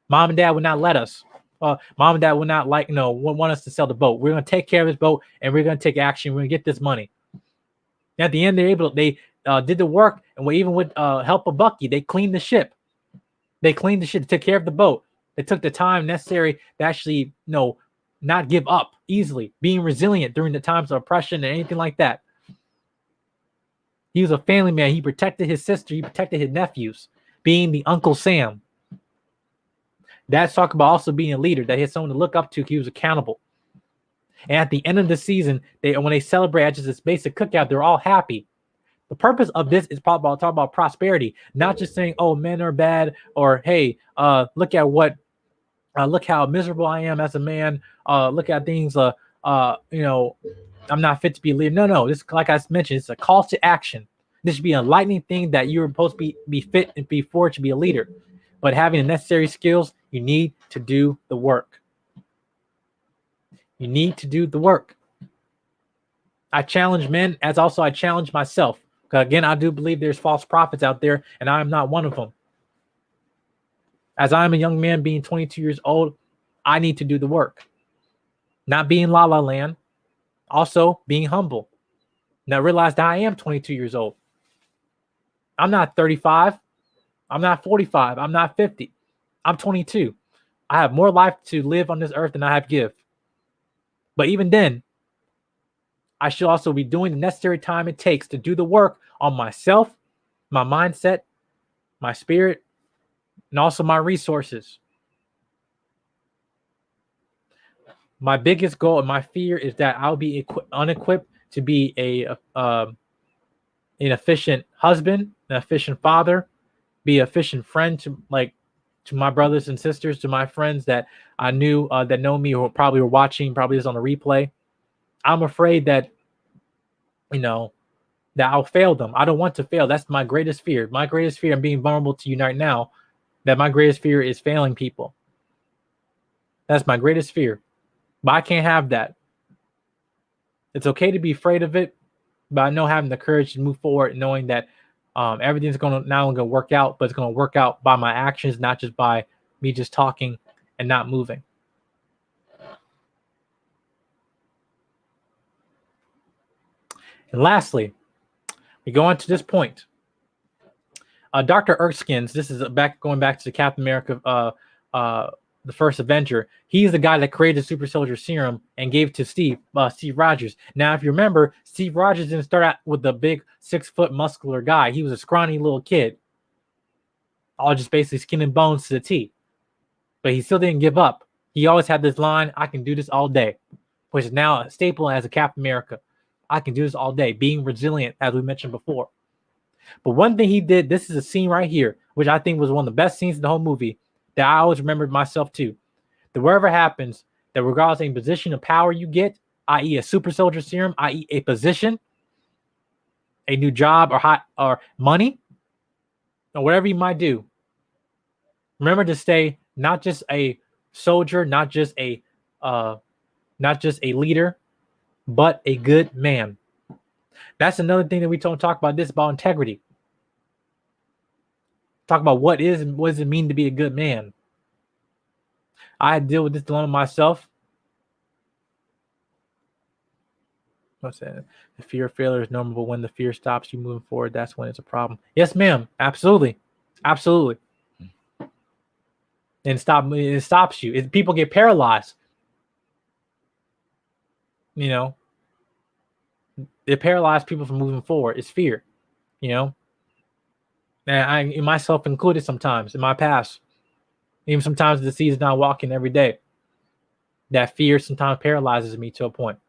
Mom and dad would not let us. Mom and dad would not want us to sell the boat. We're going to take care of this boat, and we're going to take action. We're going to get this money. And at the end, they did the work, and even with help of Bucky, they cleaned the ship. They took care of the boat. They took the time necessary to actually, not give up easily, being resilient during the times of oppression and anything like that. He was a family man. He protected his sister. He protected his nephews, being the Uncle Sam. That's talk about also being a leader, that he had someone to look up to. He was accountable. And at the end of the season, when they celebrate just this basic cookout, they're all happy. The purpose of this is probably talk about prosperity, not just saying, "Oh, men are bad," or "Hey, look how miserable I am as a man. Look at things. I'm not fit to be a leader." No. This, like I mentioned, it's a call to action. This should be a enlightening thing that you're supposed to be fit and be forged to be a leader. But having the necessary skills, you need to do the work. You need to do the work. I challenge men, as also I challenge myself. Because again, I do believe there's false prophets out there, and I am not one of them. As I'm a young man being 22 years old, I need to do the work. Not being la la land. Also being humble. Now realize that I am 22 years old. I'm not 35. I'm not 45. I'm not 50. I'm 22. I have more life to live on this earth than I have give. But even then, I should also be doing the necessary time it takes to do the work on myself, my mindset, my spirit, and also my resources. My biggest goal and my fear is that I'll be unequipped to be an efficient husband, an efficient father, be an efficient friend to to my brothers and sisters, to my friends that I knew that know me or probably were watching, probably is on the replay. I'm afraid that, that I'll fail them. I don't want to fail. That's my greatest fear. My greatest fear, I'm being vulnerable to you right now, that my greatest fear is failing people. That's my greatest fear. But I can't have that. It's okay to be afraid of it, but I know having the courage to move forward, knowing that everything's going to not only going to work out, but it's going to work out by my actions, not just by me just talking and not moving. And lastly, we go on to this point. Dr. Erskine, this is going back to Captain America, the first Avenger. He's the guy that created the super soldier serum and gave it to Steve Rogers. Now, if you remember, Steve Rogers didn't start out with the big 6-foot muscular guy. He was a scrawny little kid, all just basically skin and bones to the T. But he still didn't give up. He always had this line, "I can do this all day," which is now a staple as a Captain America. I can do this all day, being resilient, as we mentioned before. But one thing he did, this is a scene right here, which I think was one of the best scenes in the whole movie, that I always remembered myself too. That wherever happens, that regardless of any position of power you get, i.e. a super soldier serum, i.e. a position, a new job, or money, or whatever you might do, remember to stay not just a soldier, not just a leader, but a good man. That's another thing that we don't talk about. This about integrity. Talk about what does it mean to be a good man. I deal with this dilemma myself. What's that? The fear of failure is normal, but when the fear stops you moving forward, that's when it's a problem. Yes, ma'am. Absolutely. Absolutely. And it stops you. People get paralyzed. It paralyzes people from moving forward. It's fear, And I, myself included, sometimes in my past, even sometimes the season not walking every day, that fear sometimes paralyzes me to a point.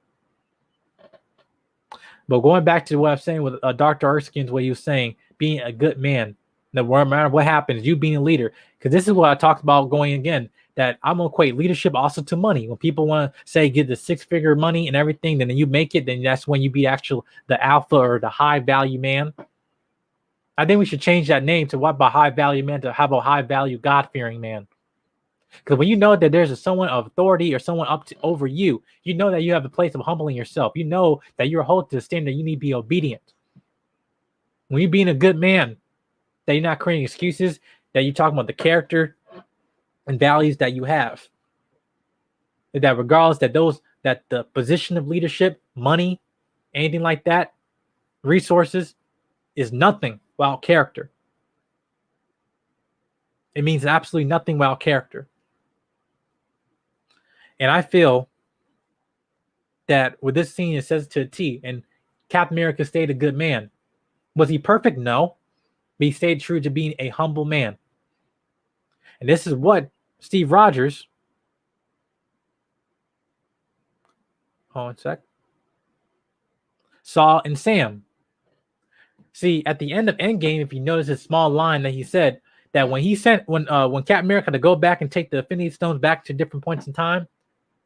But going back to what I'm saying with Dr. Erskine's, what he was saying, being a good man, no matter what happens, you being a leader, because this is what I talked about going again, that I'm going to equate leadership also to money. When people want to say get the 6-figure money and everything, then you make it, then that's when you be the alpha or the high value man. I think we should change that name to what about high value man to how about high value God fearing man? Because when you know that there's someone of authority or someone over you, you know that you have a place of humbling yourself. You know that you're held to the standard that you need to be obedient. When you're being a good man, that you're not creating excuses, that you're talking about the character and values that you have. That regardless that the position of leadership, money, anything like that, resources, is nothing without character. It means absolutely nothing without character. And I feel that with this scene, it says to a T, and Captain America stayed a good man. Was he perfect? No. But he stayed true to being a humble man. And this is what Steve Rogers, hold on a sec, saw in Sam. See, at the end of Endgame, if you notice his small line that he said, that when Captain America to go back and take the Infinity Stones back to different points in time,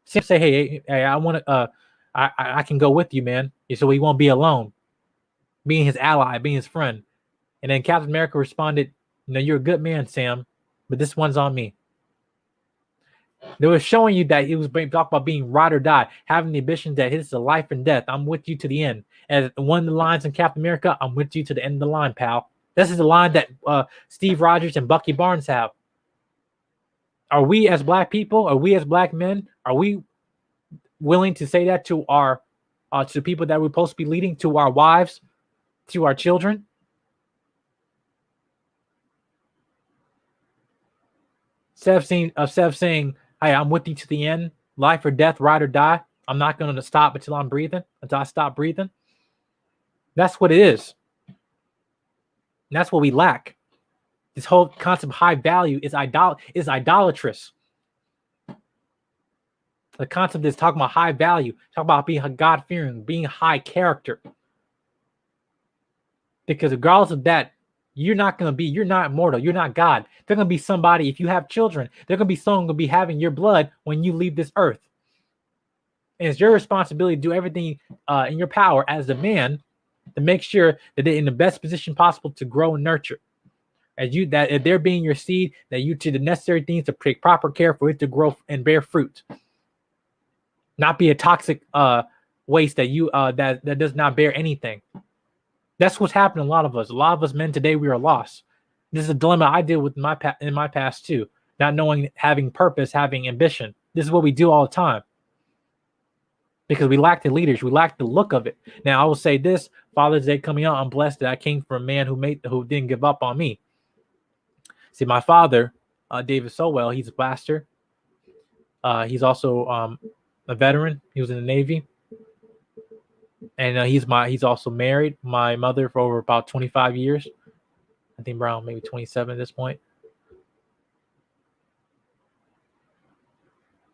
Sam say, hey, I want to, I can go with you, man, so he won't be alone, being his ally, being his friend. And then Captain America responded, you're a good man, Sam, but this one's on me. They were showing you that he was talking about being ride or die, having the ambition that it's a life and death. I'm with you to the end. As one of the lines in Captain America, I'm with you to the end of the line, pal. This is the line that Steve Rogers and Bucky Barnes have. Are we as black people, are we as black men, are we willing to say that to our to people that we're supposed to be leading, to our wives, to our children? Instead of saying, hey, I'm with you to the end, life or death, ride or die, I'm not going to stop until I stop breathing. That's what it is. And that's what we lack. This whole concept of high value is idolatrous. The concept is talking about high value, talking about being God-fearing, being high character. Because regardless of that, You're not mortal. You're not God. They're going to be somebody. If you have children, they're going to be someone going to be having your blood when you leave this earth. And it's your responsibility to do everything in your power as a man to make sure that they're in the best position possible to grow and nurture. That if they're being your seed, that you do the necessary things to take proper care for it to grow and bear fruit. Not be a toxic waste that does not bear anything. That's what's happened to a lot of us. A lot of us men today, we are lost. This is a dilemma I deal with in my past too. Not knowing, having purpose, having ambition. This is what we do all the time. Because we lack the leaders. We lack the look of it. Now, I will say this. Father's Day coming out, I'm blessed that I came from a man who didn't give up on me. See, my father, David Sowell, he's a pastor. He's also a veteran. He was in the Navy. And he's also married my mother for over about 25 years. I think around maybe 27 at this point.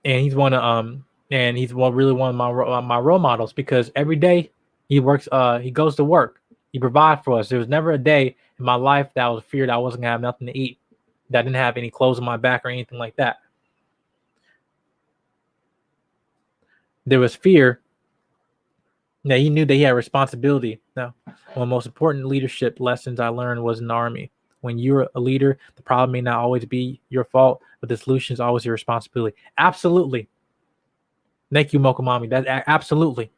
And he's one of really one of my role models, because every day he works. He goes to work. He provides for us. There was never a day in my life that I was feared I wasn't gonna have nothing to eat, that I didn't have any clothes on my back or anything like that. There was fear. Now, he knew that he had responsibility. Now, one of the most important leadership lessons I learned was in the Army. When you're a leader, the problem may not always be your fault, but the solution is always your responsibility. Absolutely. Thank you, Mokomami. That absolutely.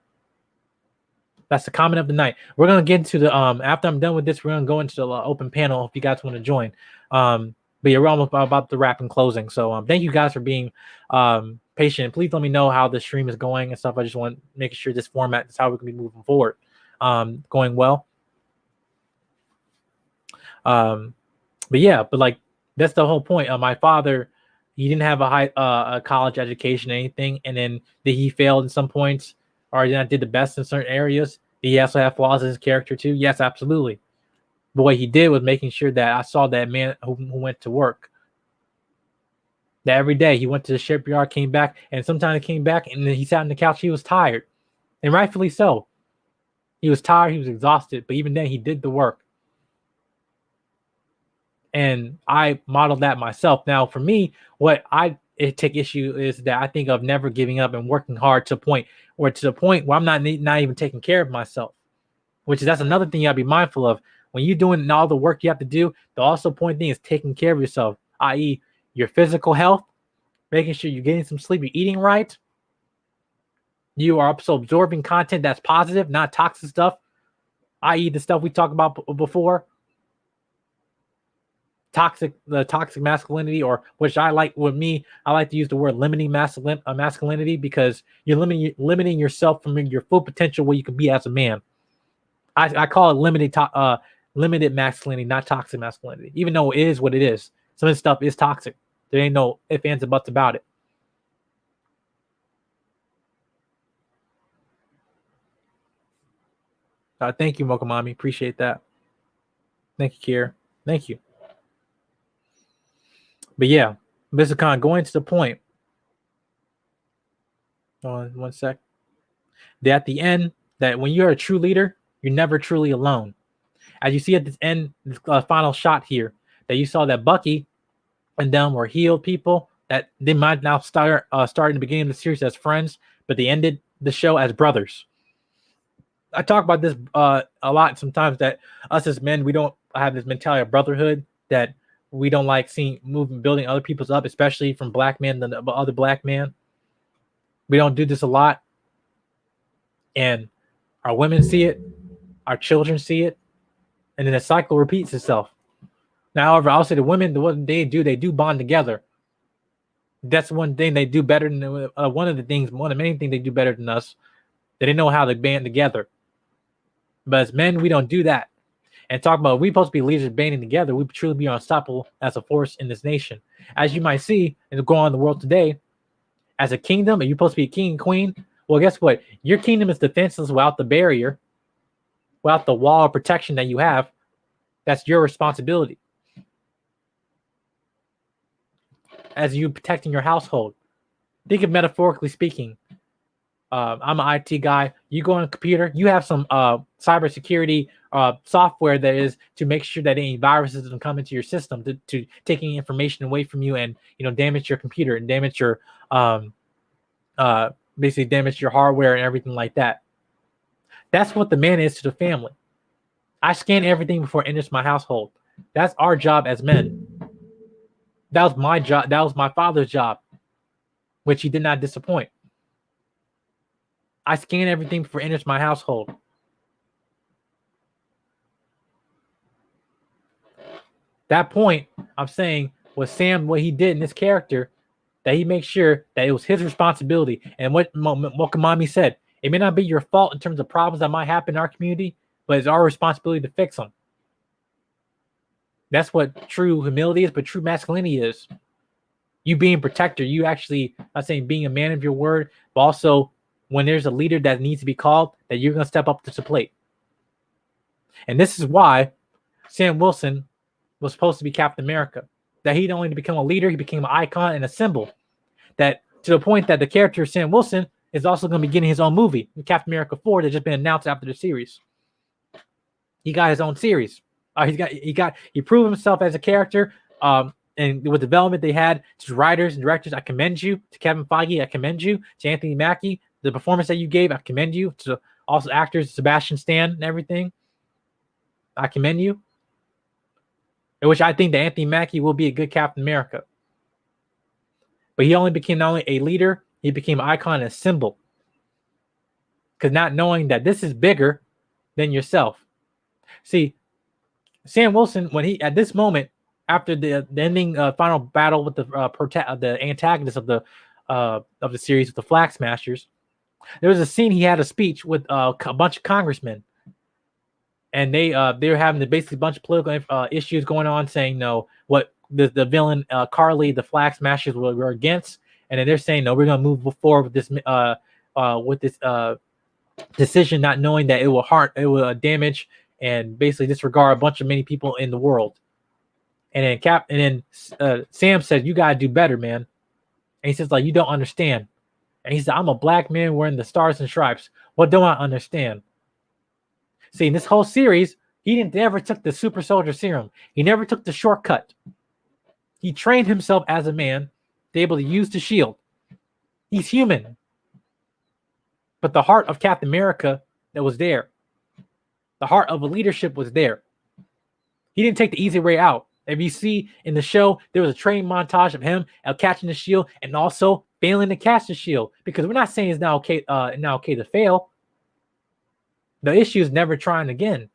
That's the comment of the night. We're gonna get into the after I'm done with this, we're gonna go into the open panel if you guys want to join. But yeah, we're almost about to wrap and closing. So thank you guys for being patient. Please let me know how the stream is going and stuff. I just want making sure this format is how we can be moving forward. Going well. But like that's the whole point. My father, he didn't have a college education or anything, and then he failed in some points, or he did the best in certain areas. Did he also have flaws in his character too? Yes, absolutely. But what he did was making sure that I saw that man who went to work. That every day he went to the shipyard, came back, and sometimes he came back and then he sat on the couch. He was tired, and rightfully so. He was tired. He was exhausted. But even then, he did the work. And I modeled that myself. Now, for me, what I take issue is that I think of never giving up and working hard to the point where I'm not even taking care of myself. That's another thing you gotta be mindful of. When you're doing all the work you have to do, the also point thing is taking care of yourself, i.e. your physical health, making sure you're getting some sleep, you're eating right. You are also absorbing content that's positive, not toxic stuff, i.e. the stuff we talked about before. The toxic masculinity, or which I like with me, I like to use the word limiting masculinity, because you're limiting yourself from your full potential where you can be as a man. I call it limited masculinity, not toxic masculinity, even though it is what it is. Some of this stuff is toxic. There ain't no ifs, ands, and buts about it. Thank you, Mokomami. Appreciate that. Thank you, Kier. Thank you. But yeah, Mr. Khan, going to the point. One sec. That at the end, that when you're a true leader, you're never truly alone. As you see at this end, this final shot here, that you saw that Bucky and them were healed people, that they might now start in the beginning of the series as friends, but they ended the show as brothers. I talk about this a lot sometimes, that us as men, we don't have this mentality of brotherhood, that we don't like building other people's up, especially from black men than other black men. We don't do this a lot. And our women see it, our children see it, and then the cycle repeats itself. Now, however, I'll say the women, they do bond together. That's one thing they do better than one of the many things they do better than us. They know how to band together. But as men, we don't do that. And talk about, we're supposed to be leaders banding together. We truly be unstoppable as a force in this nation. As you might see and go on in the world today, as a kingdom, and you're supposed to be a king and queen. Well, guess what? Your kingdom is defenseless without the barrier, without the wall of protection that you have. That's your responsibility. As you protecting your household. Think of metaphorically speaking. I'm an IT guy. You go on a computer, you have some cybersecurity software that is to make sure that any viruses don't come into your system to take any information away from you and damage your computer and damage your um, basically damage your hardware and everything like that. That's what the man is to the family. I scan everything before it enters my household. That's our job as men. That was my job. That was my father's job, which he did not disappoint. I scan everything before it enters my household. That point, I'm saying, was Sam, what he did in this character, that he makes sure that it was his responsibility. And what Kamami said, it may not be your fault in terms of problems that might happen in our community, but it's our responsibility to fix them. That's what true humility is, but true masculinity is. You being a protector, you actually, I'm not saying being a man of your word, but also when there's a leader that needs to be called, that you're going to step up to the plate. And this is why Sam Wilson was supposed to be Captain America. That he didn't only become a leader, he became an icon and a symbol. That to the point that the character of Sam Wilson is also going to be getting his own movie, Captain America 4, that's just been announced after the series. He got his own series. He proved himself as a character. And with development they had to writers and directors, I commend you. To Kevin Feige, I commend you. To Anthony Mackie, the performance that you gave, I commend you. To also actors, Sebastian Stan and everything, I commend you. In which I think that Anthony Mackie will be a good Captain America. But he only became not only a leader, he became an icon and a symbol. Because not knowing that this is bigger than yourself. See, Sam Wilson, when he at this moment, after the ending final battle with the antagonist of the series with the Flag Smashers, there was a scene he had a speech with a bunch of congressmen, and they were having basically a bunch of political issues going on, saying no, what the villain Carly, the Flag Smashers were against, and then they're saying no, we're going to move forward with this decision, not knowing that it will damage and basically disregard many people in the world. And then Sam said, "You gotta do better, man." And he says, "Like, you don't understand." And he said, "I'm a black man wearing the stars and stripes. What don't I understand?" See, in this whole series, he never took the super soldier serum. He never took the shortcut. He trained himself as a man to be able to use the shield. He's human. But the heart of Captain America that was there, the heart of a leadership was there. He didn't take the easy way out. If you see in the show, there was a training montage of him catching the shield and also failing to catch the shield. Because we're not saying it's not okay to fail. The issue is never trying again.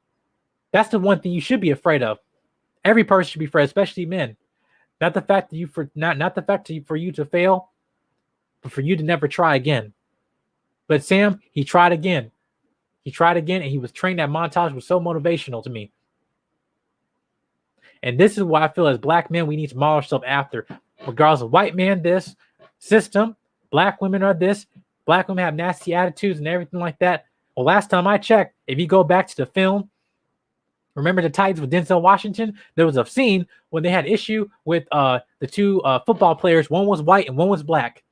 That's the one thing you should be afraid of. Every person should be afraid, especially men. Not the fact that not the fact for you to fail, but for you to never try again. But Sam, he tried again. He tried again, and he was trained. That montage was so motivational to me. And this is why I feel as black men, we need to model ourselves after. Regardless of white man, this system, black women are this. Black women have nasty attitudes and everything like that. Well, last time I checked, if you go back to the film, remember the Titans with Denzel Washington? There was a scene when they had issue with the two football players. One was white and one was black.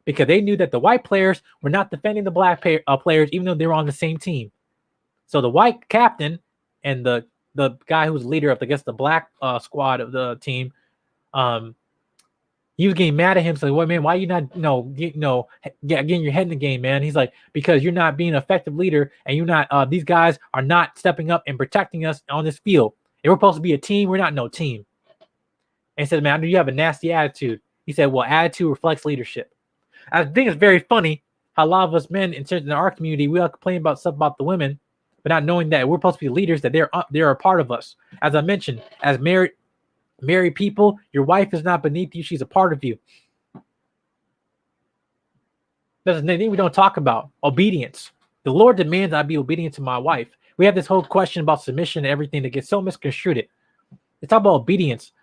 Because they knew that the white players were not defending the black players, even though they were on the same team. So the white captain and the guy who was leader of, I guess, the black squad of the team, he was getting mad at him. So, well, man, why are you not, getting your head in the game, man? He's like, because you're not being an effective leader, and you're not. These guys are not stepping up and protecting us on this field. If we're supposed to be a team, we're not no team. And he said, man, I know you have a nasty attitude. He said, well, attitude reflects leadership. I think it's very funny how a lot of us men in our community, we all complain about stuff about the women, but not knowing that we're supposed to be leaders, that they're a part of us. As I mentioned, as married people, your wife is not beneath you; she's a part of you. That's the thing we don't talk about. Obedience. The Lord demands I be obedient to my wife. We have this whole question about submission and everything that gets so misconstrued. It's all about obedience.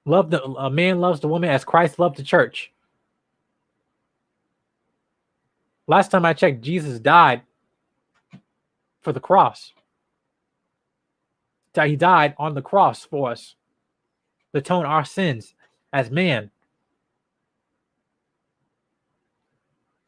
A man loves the woman as Christ loved the church. Last time I checked, Jesus died for the cross. He died on the cross for us to atone our sins as man.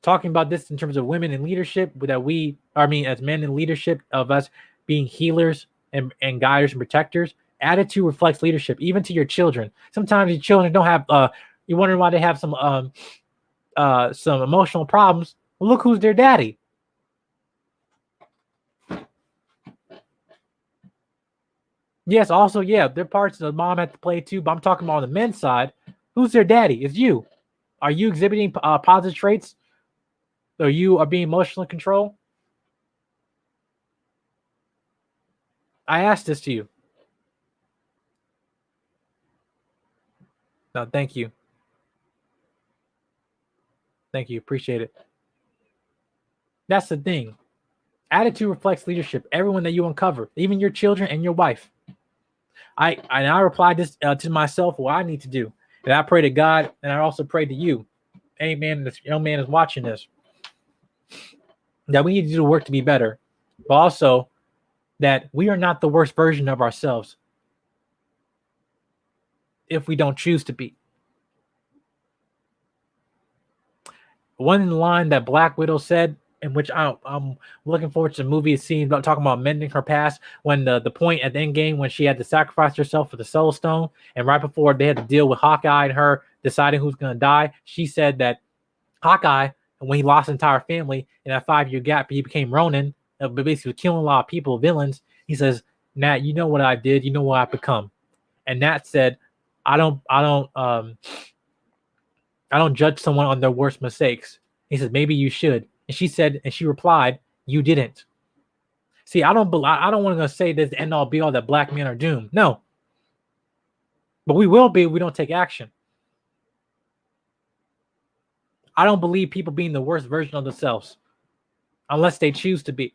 talking about this in terms of women in leadership, as men in leadership, of us being healers and guiders and protectors. Attitude reflects leadership, even to your children. Sometimes your children don't have, you wonder why they have some emotional problems. Well, look who's their daddy. Yes, also, yeah, there are parts the mom had to play too, but I'm talking about on the men's side. Who's their daddy? It's you. Are you exhibiting positive traits? Or you are being emotionally controlled? I asked this to you. No, thank you. Thank you. Appreciate it. That's the thing. Attitude reflects leadership. Everyone that you uncover, even your children and your wife. I replied this to myself what I need to do. And I pray to God, and I also pray to you. Any man, this young man is watching this, that we need to do the work to be better, but also that we are not the worst version of ourselves if we don't choose to be. One line that Black Widow said, in which I'm looking forward to the movie scene about talking about mending her past, when the point at the end game when she had to sacrifice herself for the Soul Stone, and right before they had to deal with Hawkeye and her deciding who's going to die, she said that Hawkeye, when he lost his entire family in that 5-year gap, he became Ronin, but basically killing a lot of people, villains. He says, Nat, you know what I did, you know what I've become. And Nat said, I don't judge someone on their worst mistakes. He says, maybe you should. And she replied, you didn't. See, I don't want to say this end all be all that black men are doomed. No. But we will be if we don't take action. I don't believe people being the worst version of themselves unless they choose to be.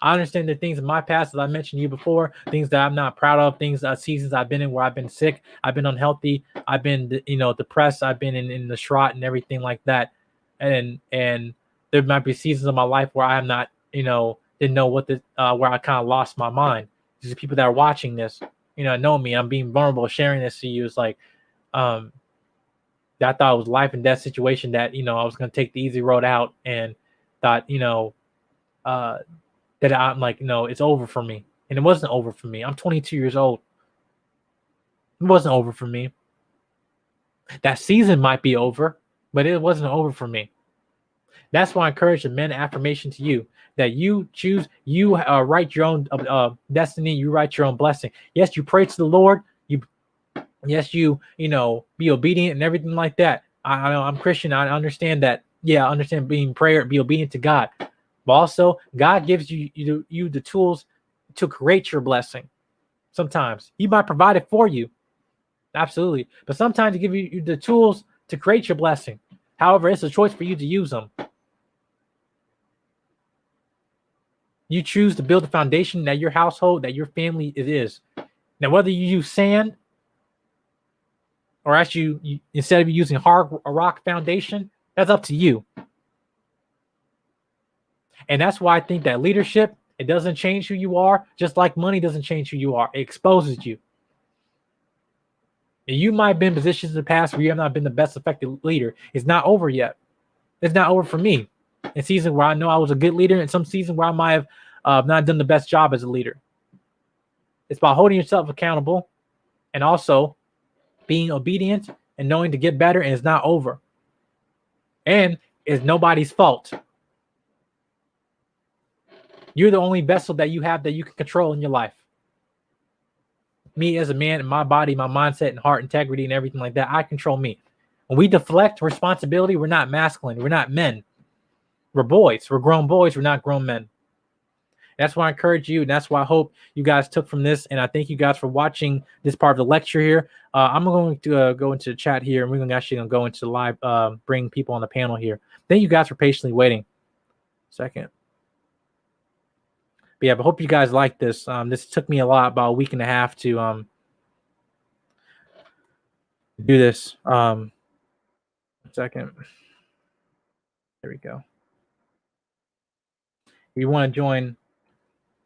I understand the things in my past, as I mentioned to you before, things that I'm not proud of, things, seasons I've been in where I've been sick, I've been unhealthy, I've been, depressed, I've been in the Shrot and everything like that. And there might be seasons of my life where I'm not, didn't know what where I kind of lost my mind. These people that are watching this, know me, I'm being vulnerable, sharing this to you. It's like, I thought it was life and death situation that, I was going to take the easy road out, and thought, that I'm like, it's over for me. And it wasn't over for me. I'm 22 years old. It wasn't over for me. That season might be over, but it wasn't over for me. That's why I encourage the men affirmation to you, that you choose, you write your own destiny, you write your own blessing. Yes, you pray to the Lord. Yes, you be obedient and everything like that. I know I'm Christian. I understand that. Yeah, I understand being prayer, be obedient to God. But also, God gives you the tools to create your blessing. Sometimes He might provide it for you. Absolutely. But sometimes He gives you the tools to create your blessing. However, it's a choice for you to use them. You choose to build a foundation that your household, that your family is. Now, whether you use sand or actually you instead of using a rock foundation, that's up to you. And that's why I think that leadership, it doesn't change who you are, just like money doesn't change who you are. It exposes you. And you might have been in positions in the past where you have not been the best effective leader. It's not over yet. It's not over for me. In seasons where I know I was a good leader, and some seasons where I might have not done the best job as a leader. It's about holding yourself accountable and also being obedient and knowing to get better, and it's not over. And it's nobody's fault. You're the only vessel that you have that you can control in your life. Me as a man, and my body, my mindset, and heart integrity, and everything like that, I control me. When we deflect responsibility, we're not masculine. We're not men. We're boys. We're grown boys. We're not grown men. That's why I encourage you, and that's why I hope you guys took from this. And I thank you guys for watching this part of the lecture here. I'm going to go into the chat here, and we're actually going to go into the live, bring people on the panel here. Thank you guys for patiently waiting. Second. But yeah, but hope you guys like this. This took me about a week and a half to do this. Second. There we go. If you want to join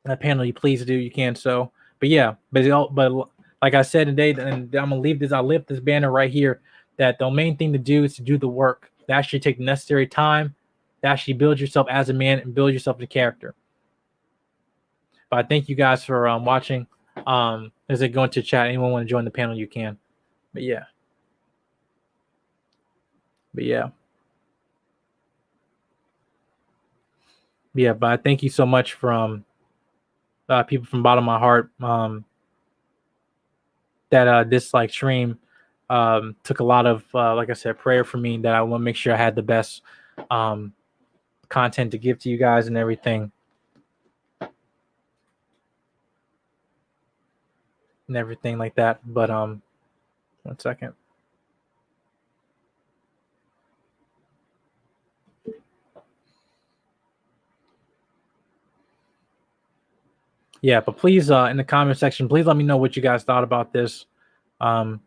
that panel, you please do. You can. So, but yeah, but like I said today, and I'm gonna leave this. I'll lift this banner right here. That the main thing to do is to do the work. to actually take the necessary time to actually build yourself as a man and build yourself a character. But I thank you guys for watching. As I go into chat, anyone want to join the panel, you can. But yeah. But I thank you so much from people from the bottom of my heart that this like stream took a lot of like I said, prayer for me, that I want to make sure I had the best content to give to you guys and everything. And everything like that. But 1 second. Yeah, but please in the comment section, please let me know what you guys thought about this. I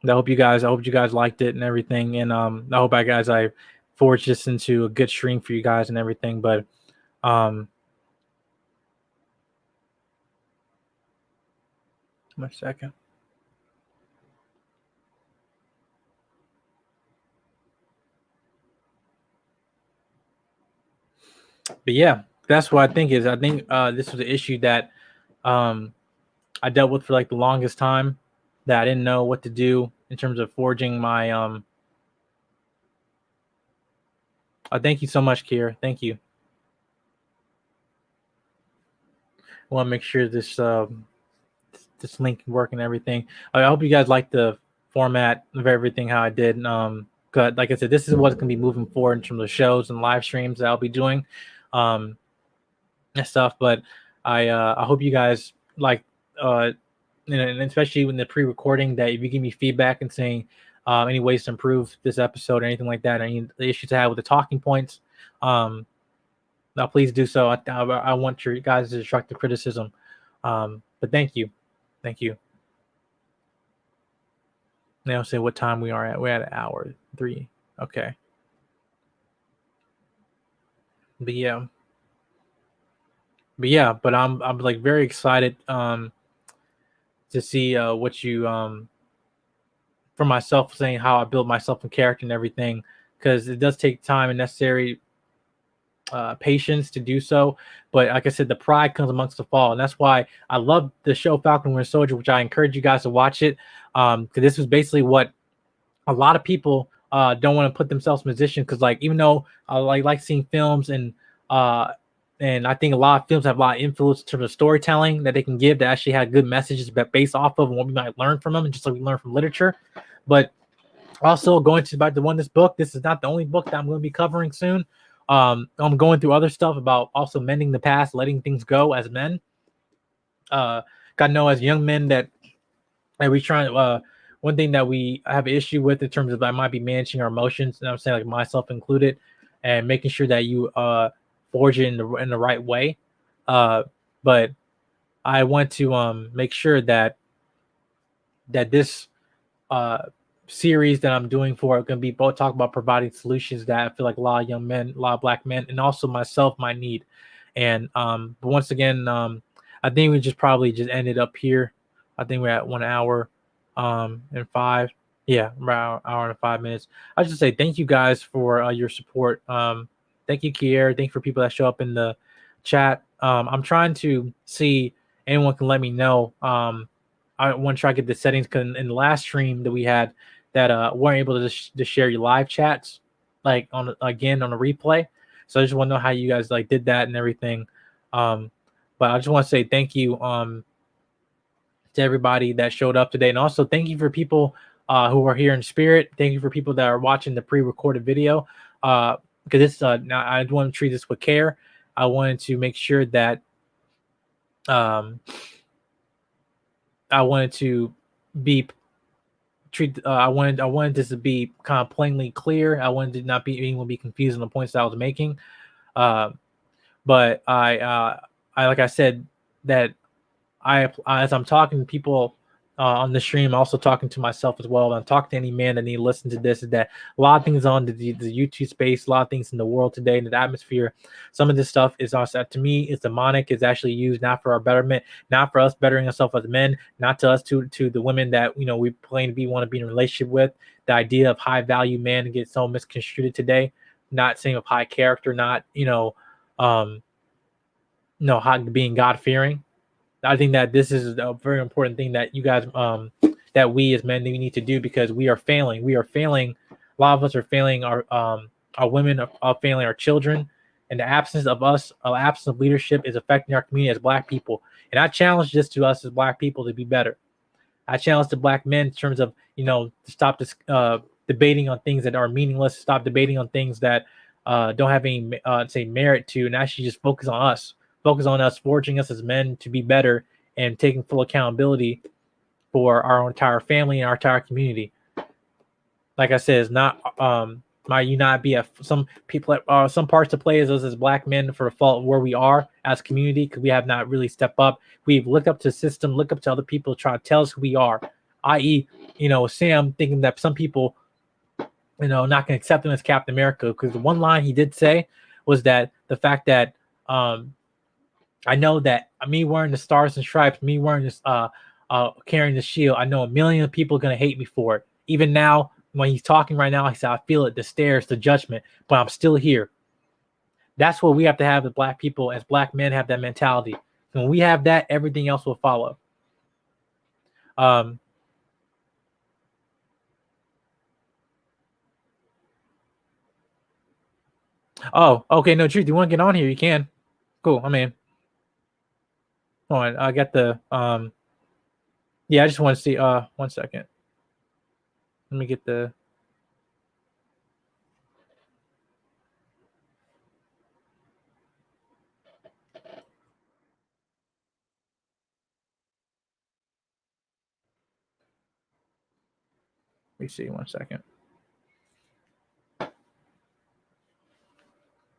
hope you guys liked it and everything. And I hope I forged this into a good stream for you guys and everything. But 1 second. But yeah, that's what I think is. I think this was an issue that I dealt with for like the longest time, that I didn't know what to do in terms of forging my thank you so much, Kier. Thank you. I want to make sure this this link can work and everything. I hope you guys like the format of everything, how I did. But like I said, this is what's gonna be moving forward in terms of shows and live streams that I'll be doing, and stuff. But I hope you guys like and especially in the pre-recording, that if you give me feedback and saying any ways to improve this episode or anything like that, any issues I have with the talking points, now please do so. I want your guys' constructive criticism. But thank you. Now say what time we are at. We're at 1 hour 3. Okay. But I'm like very excited to see what you for myself, saying how I build myself in character and everything, because it does take time and necessary patience to do so. But like I said, the pride comes amongst the fall, and that's why I love the show Falcon Winter Soldier, which I encourage you guys to watch it, because this was basically what a lot of people don't want to put themselves in position, because like, even though I like seeing films and I think a lot of films have a lot of influence in terms of storytelling that they can give, that actually have good messages based off of what we might learn from them, just like we learn from literature. But also going to about this book, this is not the only book that I'm going to be covering soon. I'm going through other stuff about also mending the past, letting things go as men. God know, as young men, that we try. One thing that we have an issue with in terms of, I might be managing our emotions, and I'm saying like myself included, and making sure that you forge it in the right way. But I want to make sure that this series that I'm doing for it going to be both talk about providing solutions that I feel like a lot of young men, a lot of black men, and also myself might need. And but once again, I think we probably ended up here. I think we're at 1 hour and 5. Yeah, about an hour and 5 minutes. I just say thank you guys for your support. Thank you, Kier. Thank you for people that show up in the chat. I'm trying to see anyone can let me know. I want to try to get the settings, because in the last stream that we had, that weren't able to share your live chats like on a replay. So I just want to know how you guys like did that and everything. But I just want to say thank you to everybody that showed up today, and also thank you for people who are here in spirit. Thank you for people that are watching the pre-recorded video, because this now I want to treat this with care. I wanted to make sure that I wanted to be I wanted this to be kind of plainly clear. I wanted to not be anyone be confused on the points that I was making. But I like I said, that as I'm talking to people on the stream, also talking to myself as well. I'm talking to any man that need to listen to this. Is that a lot of things on the YouTube space, a lot of things in the world today, in the atmosphere. Some of this stuff is also, to me, is demonic. It's actually used not for our betterment, not for us bettering ourselves as men, not to us, to the women that we claim to be, want to be in a relationship with. The idea of high value man gets so misconstrued today. Not saying of high character, not high, being God fearing. I think that this is a very important thing that you guys, that we as men, we need to do, because we are failing. We are failing. A lot of us are failing our women, are failing our children, and the absence of us, absence of leadership, is affecting our community as Black people. And I challenge this to us as Black people to be better. I challenge the Black men in terms of to stop this debating on things that are meaningless, stop debating on things that don't have any merit to, and actually just focus on us. Focus on us, forging us as men to be better and taking full accountability for our entire family and our entire community. Like I said, it's not might you not be some people, some parts to play as us as Black men for the fault where we are as community, because we have not really stepped up. We've looked up to the system, look up to other people, try to tell us who we are. I.e., Sam thinking that some people, not going to accept him as Captain America, because the one line he did say was that the fact that I know that me wearing the stars and stripes, me wearing this, carrying the shield, I know a million people are going to hate me for it. Even now, when he's talking right now, he said, I feel it, the stares, the judgment, but I'm still here. That's what we have to have as Black people, as Black men, have that mentality. When we have that, everything else will follow. Oh, okay, no, Truth, you want to get on here, you can. Cool, I'm in. Hold on, I got the, yeah, I just want to see, 1 second. Let me get the, let me see, 1 second.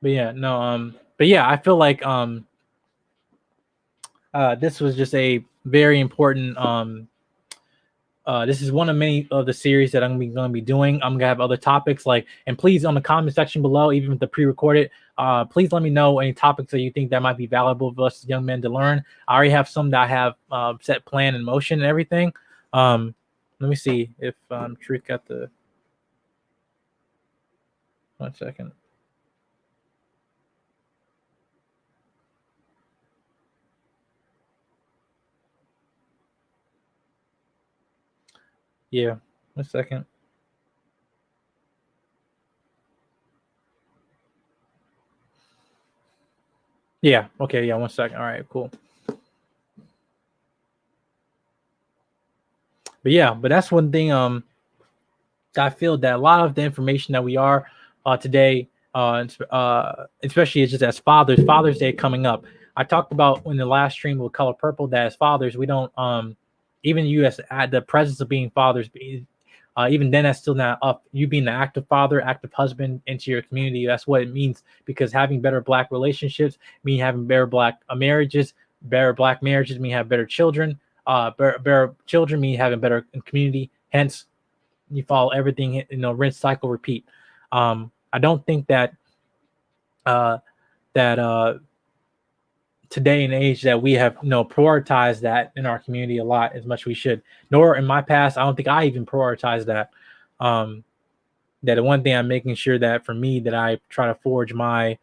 But yeah, no, but yeah, I feel like this was just a very important this is one of many of the series that I'm going to be doing. I'm gonna have other topics, and please, on the comment section below, even with the pre-recorded, please let me know any topics that you think that might be valuable for us young men to learn. I already have some that I have set plan in motion and everything. Let me see if Truth got the, 1 second. Yeah, 1 second. Yeah, okay, yeah, 1 second. All right, cool. But yeah, but that's one thing I feel that a lot of the information that we are today, especially just as Father's Day coming up. I talked about in the last stream with Color Purple that as fathers, we don't even you as the presence of being fathers, even then that's still not up. You being an active father, active husband into your community, that's what it means, because having better Black relationships mean having better Black marriages, better Black marriages mean have better children, better children mean having better community. Hence, you follow everything, rinse, cycle, repeat. I don't think that today and age that we have prioritized that in our community a lot as much as we should. Nor in my past, I don't think I even prioritized that. That the one thing I'm making sure that for me, that I try to forge my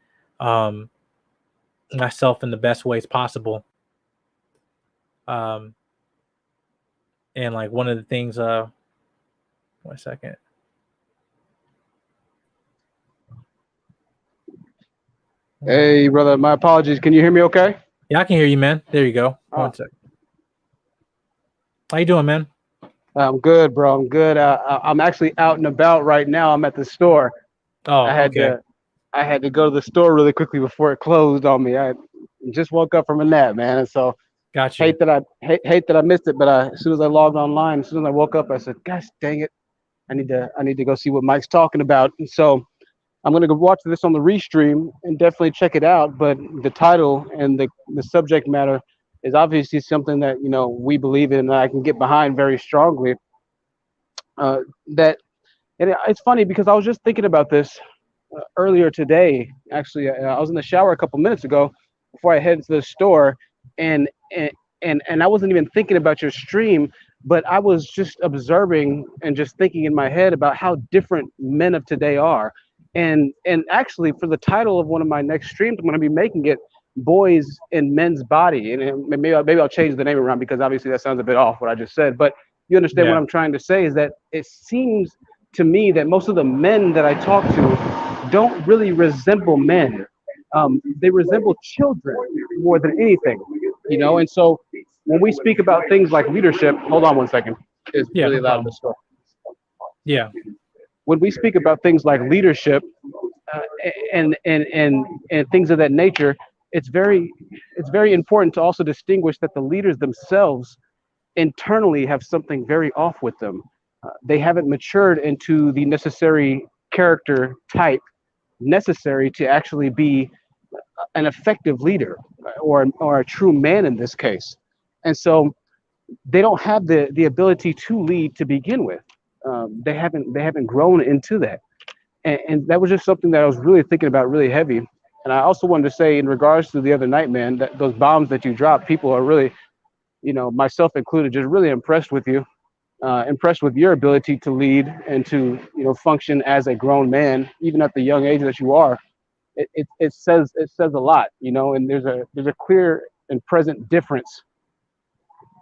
myself in the best ways possible. And like one of the things, 1 second. Hey, brother, my apologies. Can you hear me okay? Yeah, I can hear you, man. There you go. 1 second. How you doing, man? I'm good, bro. I'm good. I'm actually out and about right now. I'm at the store. Oh, I had to go to the store really quickly before it closed on me. I just woke up from a nap, man, and so gotcha. hate that I missed it. But as soon as I logged online, as soon as I woke up, I said, "Gosh, dang it! I need to go see what Mike's talking about." And so I'm gonna go watch this on the restream and definitely check it out. But the title and the subject matter is obviously something that we believe in and I can get behind very strongly. Uh, that and it's funny because I was just thinking about this earlier today. Actually, I was in the shower a couple minutes ago before I headed to the store, and and and I wasn't even thinking about your stream, but I was just observing and just thinking in my head about how different men of today are. And actually, for the title of one of my next streams, I'm going to be making it "Boys in Men's Body," and maybe I'll change the name around because obviously that sounds a bit off what I just said. But you understand what Yeah. I'm trying to say is that it seems to me that most of the men that I talk to don't really resemble men. They resemble children more than anything, And so when we speak about things like leadership, hold on one second. It's Yeah, really no loud in the problem. store. Yeah. When we speak about things like leadership uh, and things of that nature, it's very important to also distinguish that the leaders themselves internally have something very off with them. They haven't matured into the necessary character type necessary to actually be an effective leader or a true man in this case. And so they don't have the ability to lead to begin with. They haven't grown into that, and that was just something that I was really thinking about really heavy. And I also wanted to say in regards to the other night, man, that those bombs that you dropped, people are really, myself included, just really impressed with you, impressed with your ability to lead and to function as a grown man, even at the young age that you are. It says a lot, and there's a clear and present difference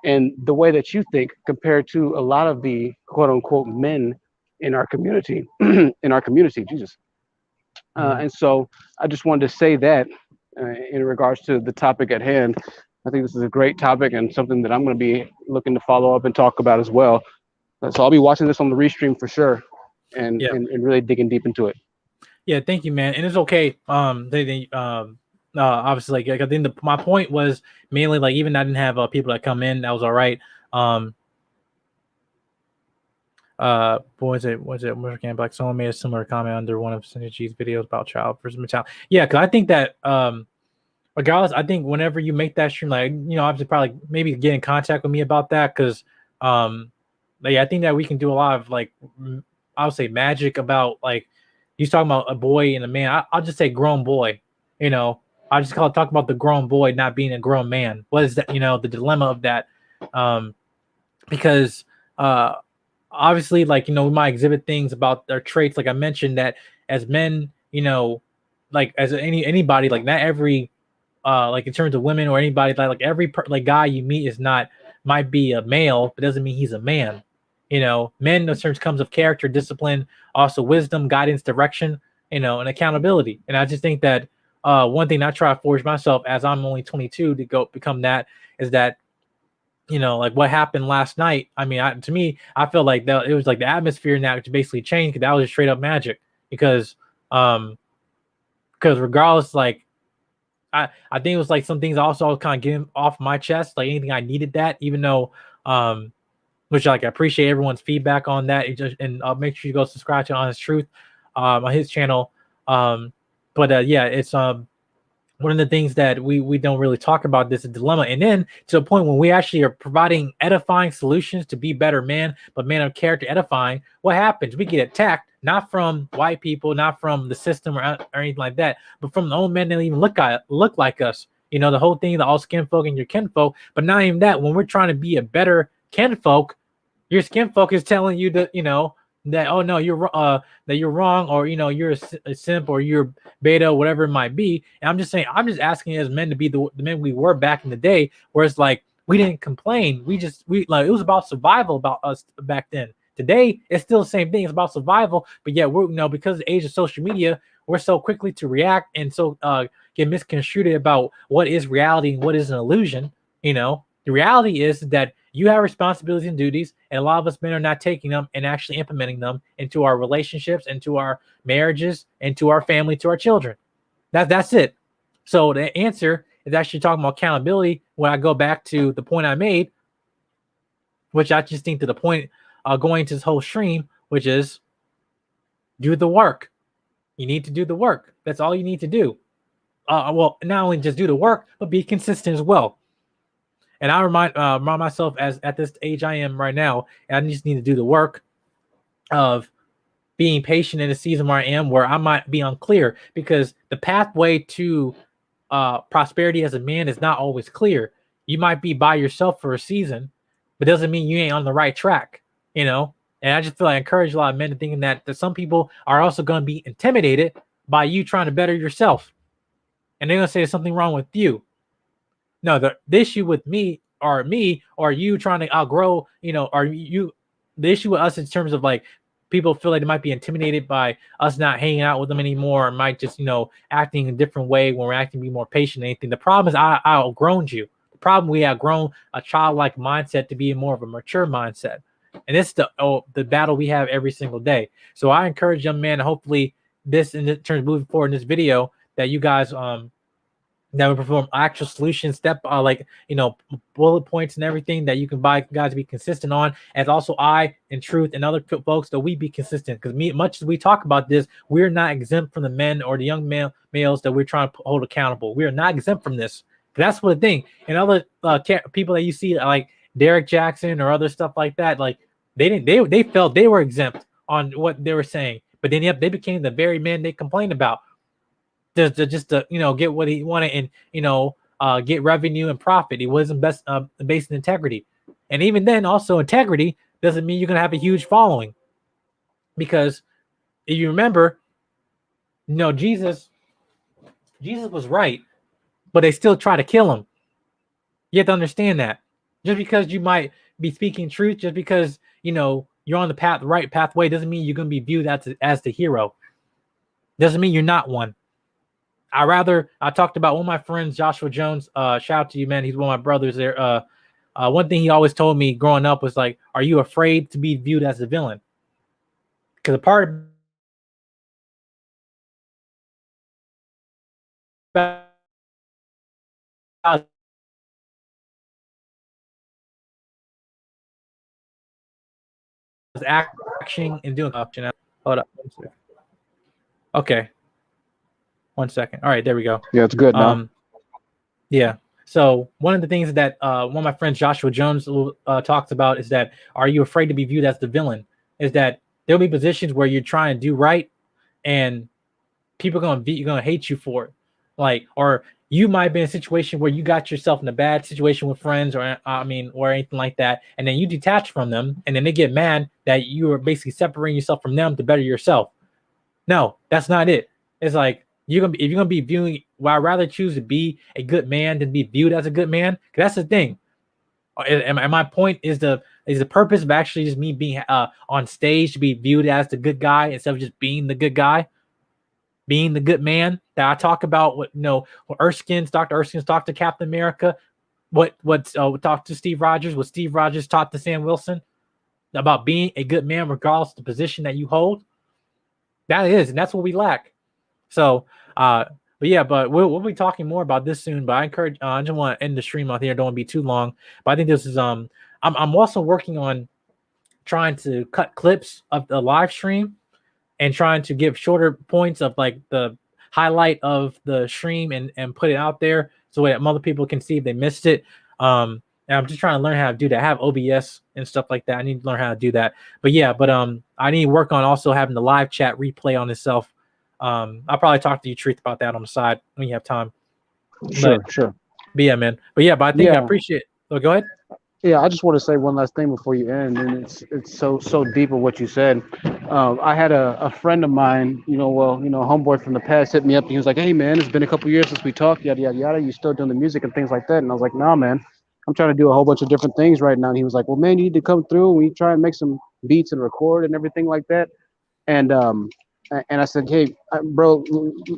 in the way that you think compared to a lot of the quote unquote men in our community. In our community, Jesus. Mhm. And so I just wanted to say that in regards to the topic at hand. I think this is a great topic and something that I'm going to be looking to follow up and talk about as well. So I'll be watching this on the restream for sure, and Yeah. and, and really digging deep into it. Yeah, thank you, man. And it's okay. Obviously, like I think my point was mainly like even I didn't have people that come in, that was all right. Um, was it Black? Someone made a similar comment under one of Synergy's videos about child versus mentality. Yeah, because I think that regardless, I think whenever you make that stream, like obviously probably maybe get in contact with me about that because like I think that we can do a lot of like I would say magic about like he's talking about a boy and a man. I'll just say grown boy. You know, I just talk about the grown boy not being a grown man. What is that? The dilemma of that. Um, because uh, obviously, like we might exhibit things about their traits, like I mentioned that as men, like as anybody, like not every like in terms of women or anybody like every like guy you meet is not might be a male, but doesn't mean he's a man. Men in terms comes of character, discipline, also wisdom, guidance, direction, and accountability. And I just think that one thing I try to forge myself as I'm only 22 to go become that is that like what happened last night. I mean, to me, I feel like that it was like the atmosphere now to basically changed because that was just straight up magic. Um, because regardless, like I think it was like some things also kind of getting off my chest, like anything I needed that, even though which like I appreciate everyone's feedback on that. And make sure you go subscribe to Honest Truth on his channel. But yeah, it's one of the things that we don't really talk about this dilemma. And then to the point when we actually are providing edifying solutions to be better man, but man of character edifying, what happens? We get attacked, not from white people, not from the system or anything like that, but from the own men that don't even look like us. The whole thing, the all skin folk and your kinfolk. But not even that, when we're trying to be a better kinfolk, your skin folk is telling you that that oh no that you're wrong, or you're a simp, or you're beta, whatever it might be. And I'm just saying, I'm just asking as men to be the men we were back in the day, where it's like we didn't complain, we like it was about survival about us back then. Today it's still the same thing, it's about survival, but yeah, we're because of the age of social media, we're so quickly to react and so get misconstrued about what is reality and what is an illusion. The reality is that you have responsibilities and duties, and a lot of us men are not taking them and actually implementing them into our relationships, into our marriages, into our family, to our children. That's it. So the answer is actually talking about accountability. When I go back to the point I made, which I just think to the point going to this whole stream, which is do the work. You need to do the work. That's all you need to do. Well, not only just do the work, but be consistent as well. And I remind myself as at this age I am right now, and I just need to do the work of being patient in the season where I am, where I might be unclear, because the pathway to prosperity as a man is not always clear. You might be by yourself for a season, but doesn't mean you ain't on the right track, you know? And I just feel like I encourage a lot of men to thinking that some people are also going to be intimidated by you trying to better yourself. And they're going to say there's something wrong with you. No, the issue with me or you trying to outgrow, the issue with us in terms of like people feel like they might be intimidated by us not hanging out with them anymore, or might just, acting a different way when we're acting, be more patient and anything. The problem is I outgrown you. The problem, we outgrown a childlike mindset to be more of a mature mindset. And it's the battle we have every single day. So I encourage young men, hopefully this in terms of moving forward in this video, that you guys that would perform actual solutions, step bullet points and everything that you can buy guys to be consistent on, as also I and Truth and other folks that we be consistent, because much as we talk about this, we're not exempt from the men or the young males that we're trying to hold accountable. We are not exempt from this. That's what the thing. And other people that you see like Derek Jackson or other stuff like that, like they felt they were exempt on what they were saying, but then they became the very men they complained about. Just to get what he wanted and get revenue and profit. It wasn't based in integrity. And even then, also integrity doesn't mean you're gonna have a huge following, because if you remember, Jesus was right, but they still try to kill him. You have to understand that just because you might be speaking truth, just because you're on the right pathway, doesn't mean you're gonna be viewed as the hero. Doesn't mean you're not one. I talked about one of my friends, Joshua Jones. Shout out to you, man. He's one of my brothers there. One thing he always told me growing up was like, are you afraid to be viewed as a villain? Because a part about action and doing option. Hold up. Okay. 1 second. All right, there we go. Yeah, it's good now. Yeah. So one of the things that one of my friends, Joshua Jones, talks about is that, are you afraid to be viewed as the villain? Is that there'll be positions where you're trying to do right, and people are gonna hate you for it. Like, or you might be in a situation where you got yourself in a bad situation with friends, or anything like that, and then you detach from them, and then they get mad that you are basically separating yourself from them to better yourself. No, that's not it. It's like, if you're gonna be viewing, well, I'd rather choose to be a good man than be viewed as a good man. Because that's the thing. And my point is the purpose of actually just me being on stage to be viewed as the good guy instead of just being the good guy, being the good man that I talk about. What Dr. Erskine's talked to Captain America, what talked to Steve Rogers, what Steve Rogers taught to Sam Wilson about being a good man regardless of the position that you hold. And that's what we lack. So, but we'll be talking more about this soon. But I encourage. I just want to end the stream out here. Don't want to be too long. But I think this is I'm also working on trying to cut clips of the live stream and trying to give shorter points of like the highlight of the stream and put it out there so that other people can see if they missed it. And I'm just trying to learn how to do that. I have OBS and stuff like that. I need to learn how to do that. But I need to work on also having the live chat replay on itself. I'll probably talk to you, Truth, about that on the side when you have time. Sure. But yeah, man. But I think I appreciate it. So go ahead. Yeah, I just want to say one last thing before you end, and it's so deep of what you said. I had a friend of mine, homeboy from the past, hit me up. And he was like, "Hey, man, it's been a couple years since we talked. Yada yada yada. You still doing the music and things like that?" And I was like, "Nah, man, I'm trying to do a whole bunch of different things right now." And he was like, "Well, man, you need to come through and we try and make some beats and record and everything like that." And I said, "Hey, bro,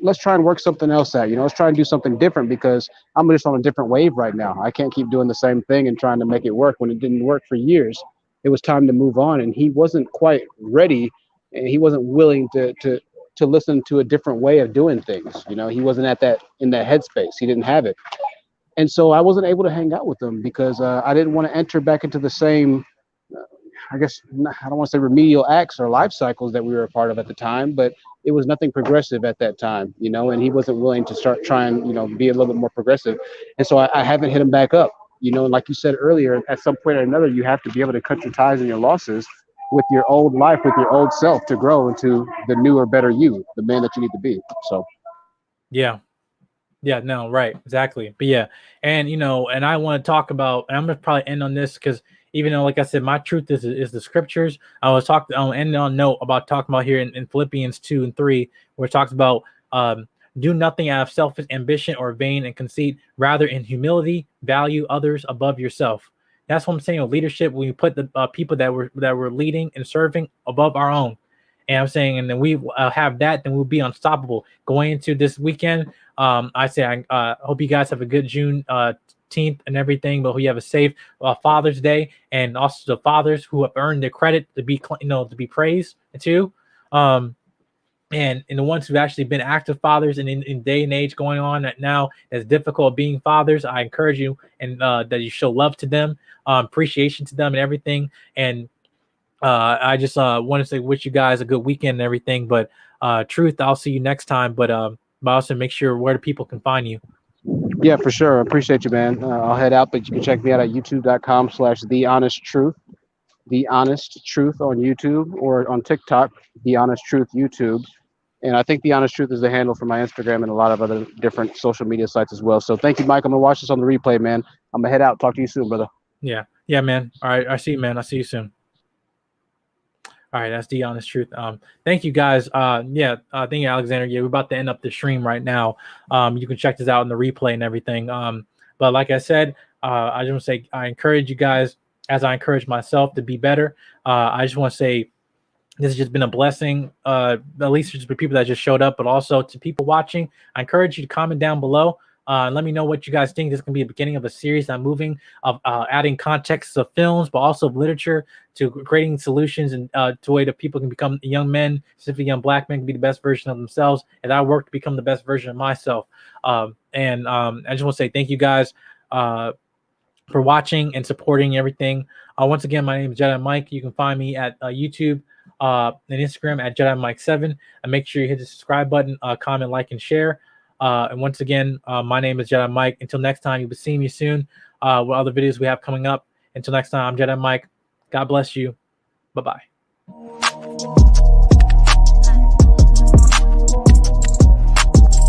let's try and work something else out. Let's try and do something different, because I'm just on a different wave right now. I can't keep doing the same thing and trying to make it work when it didn't work for years. It was time to move on." And he wasn't quite ready, and he wasn't willing to listen to a different way of doing things. He wasn't in that headspace. He didn't have it. And so I wasn't able to hang out with him because I didn't want to enter back into the same, I guess, I don't want to say remedial acts or life cycles that we were a part of at the time, but it was nothing progressive at that time, and he wasn't willing to start trying, be a little bit more progressive. And so I haven't hit him back up. You know, like you said earlier, at some point or another, you have to be able to cut your ties and your losses with your old life, with your old self, to grow into the newer, better you, the man that you need to be. So, Yeah. Yeah, no, right, exactly. But yeah, and and I want to talk about, and I'm gonna probably end on this because even though, like I said, my truth is the scriptures. I'll end on a note about talking about here in Philippians 2 and 3, where it talks about do nothing out of selfish ambition or vain and conceit, rather in humility value others above yourself. That's what I'm saying with leadership. When you put the people that were leading and serving above our own, and I'm saying, and then we have that, then we'll be unstoppable going into this weekend. I say I hope you guys have a good Juneteenth and everything, but we have a safe Father's Day, and also the fathers who have earned their credit to be to be praised too. Um, and the ones who've actually been active fathers, and in day and age going on that now is difficult being fathers, I encourage you and that you show love to them, appreciation to them, and everything. And I just want to say wish you guys a good weekend and everything. But truth, I'll see you next time. But also make sure where the people can find you. yeah, for sure. Appreciate you, man. I'll head out, but you can check me out at youtube.com/The Honest Truth. The Honest Truth on YouTube, or on TikTok, The Honest Truth YouTube. And I think The Honest Truth is the handle for my Instagram and a lot of other different social media sites as well. So thank you, Mike. I'm going to watch this on the replay, man. I'm going to head out. Talk to you soon, brother. Yeah, man. All right, I see you, man. I'll see you soon. All right, that's the honest truth. Thank you guys. Thank you, Alexander. Yeah, we're about to end up the stream right now. You can check this out in the replay and everything. But like I said, I just want to say I encourage you guys, as I encourage myself, to be better. I just want to say this has just been a blessing, at least just for people that just showed up, but also to people watching. I encourage you to comment down below. And let me know what you guys think. This can be the beginning of a series I'm moving of adding context of films, but also of literature, to creating solutions and to a way that people can become young men, specifically young black men, can be the best version of themselves. And I work to become the best version of myself. I just want to say thank you guys for watching and supporting everything. Once again, my name is Jedi Mike. You can find me at YouTube and Instagram at Jedi Mike 7. And make sure you hit the subscribe button, comment, like, and share. And once again, my name is Jedi Mike. Until next time, you'll be seeing me soon with other videos we have coming up. Until next time, I'm Jedi Mike. God bless you. Bye-bye.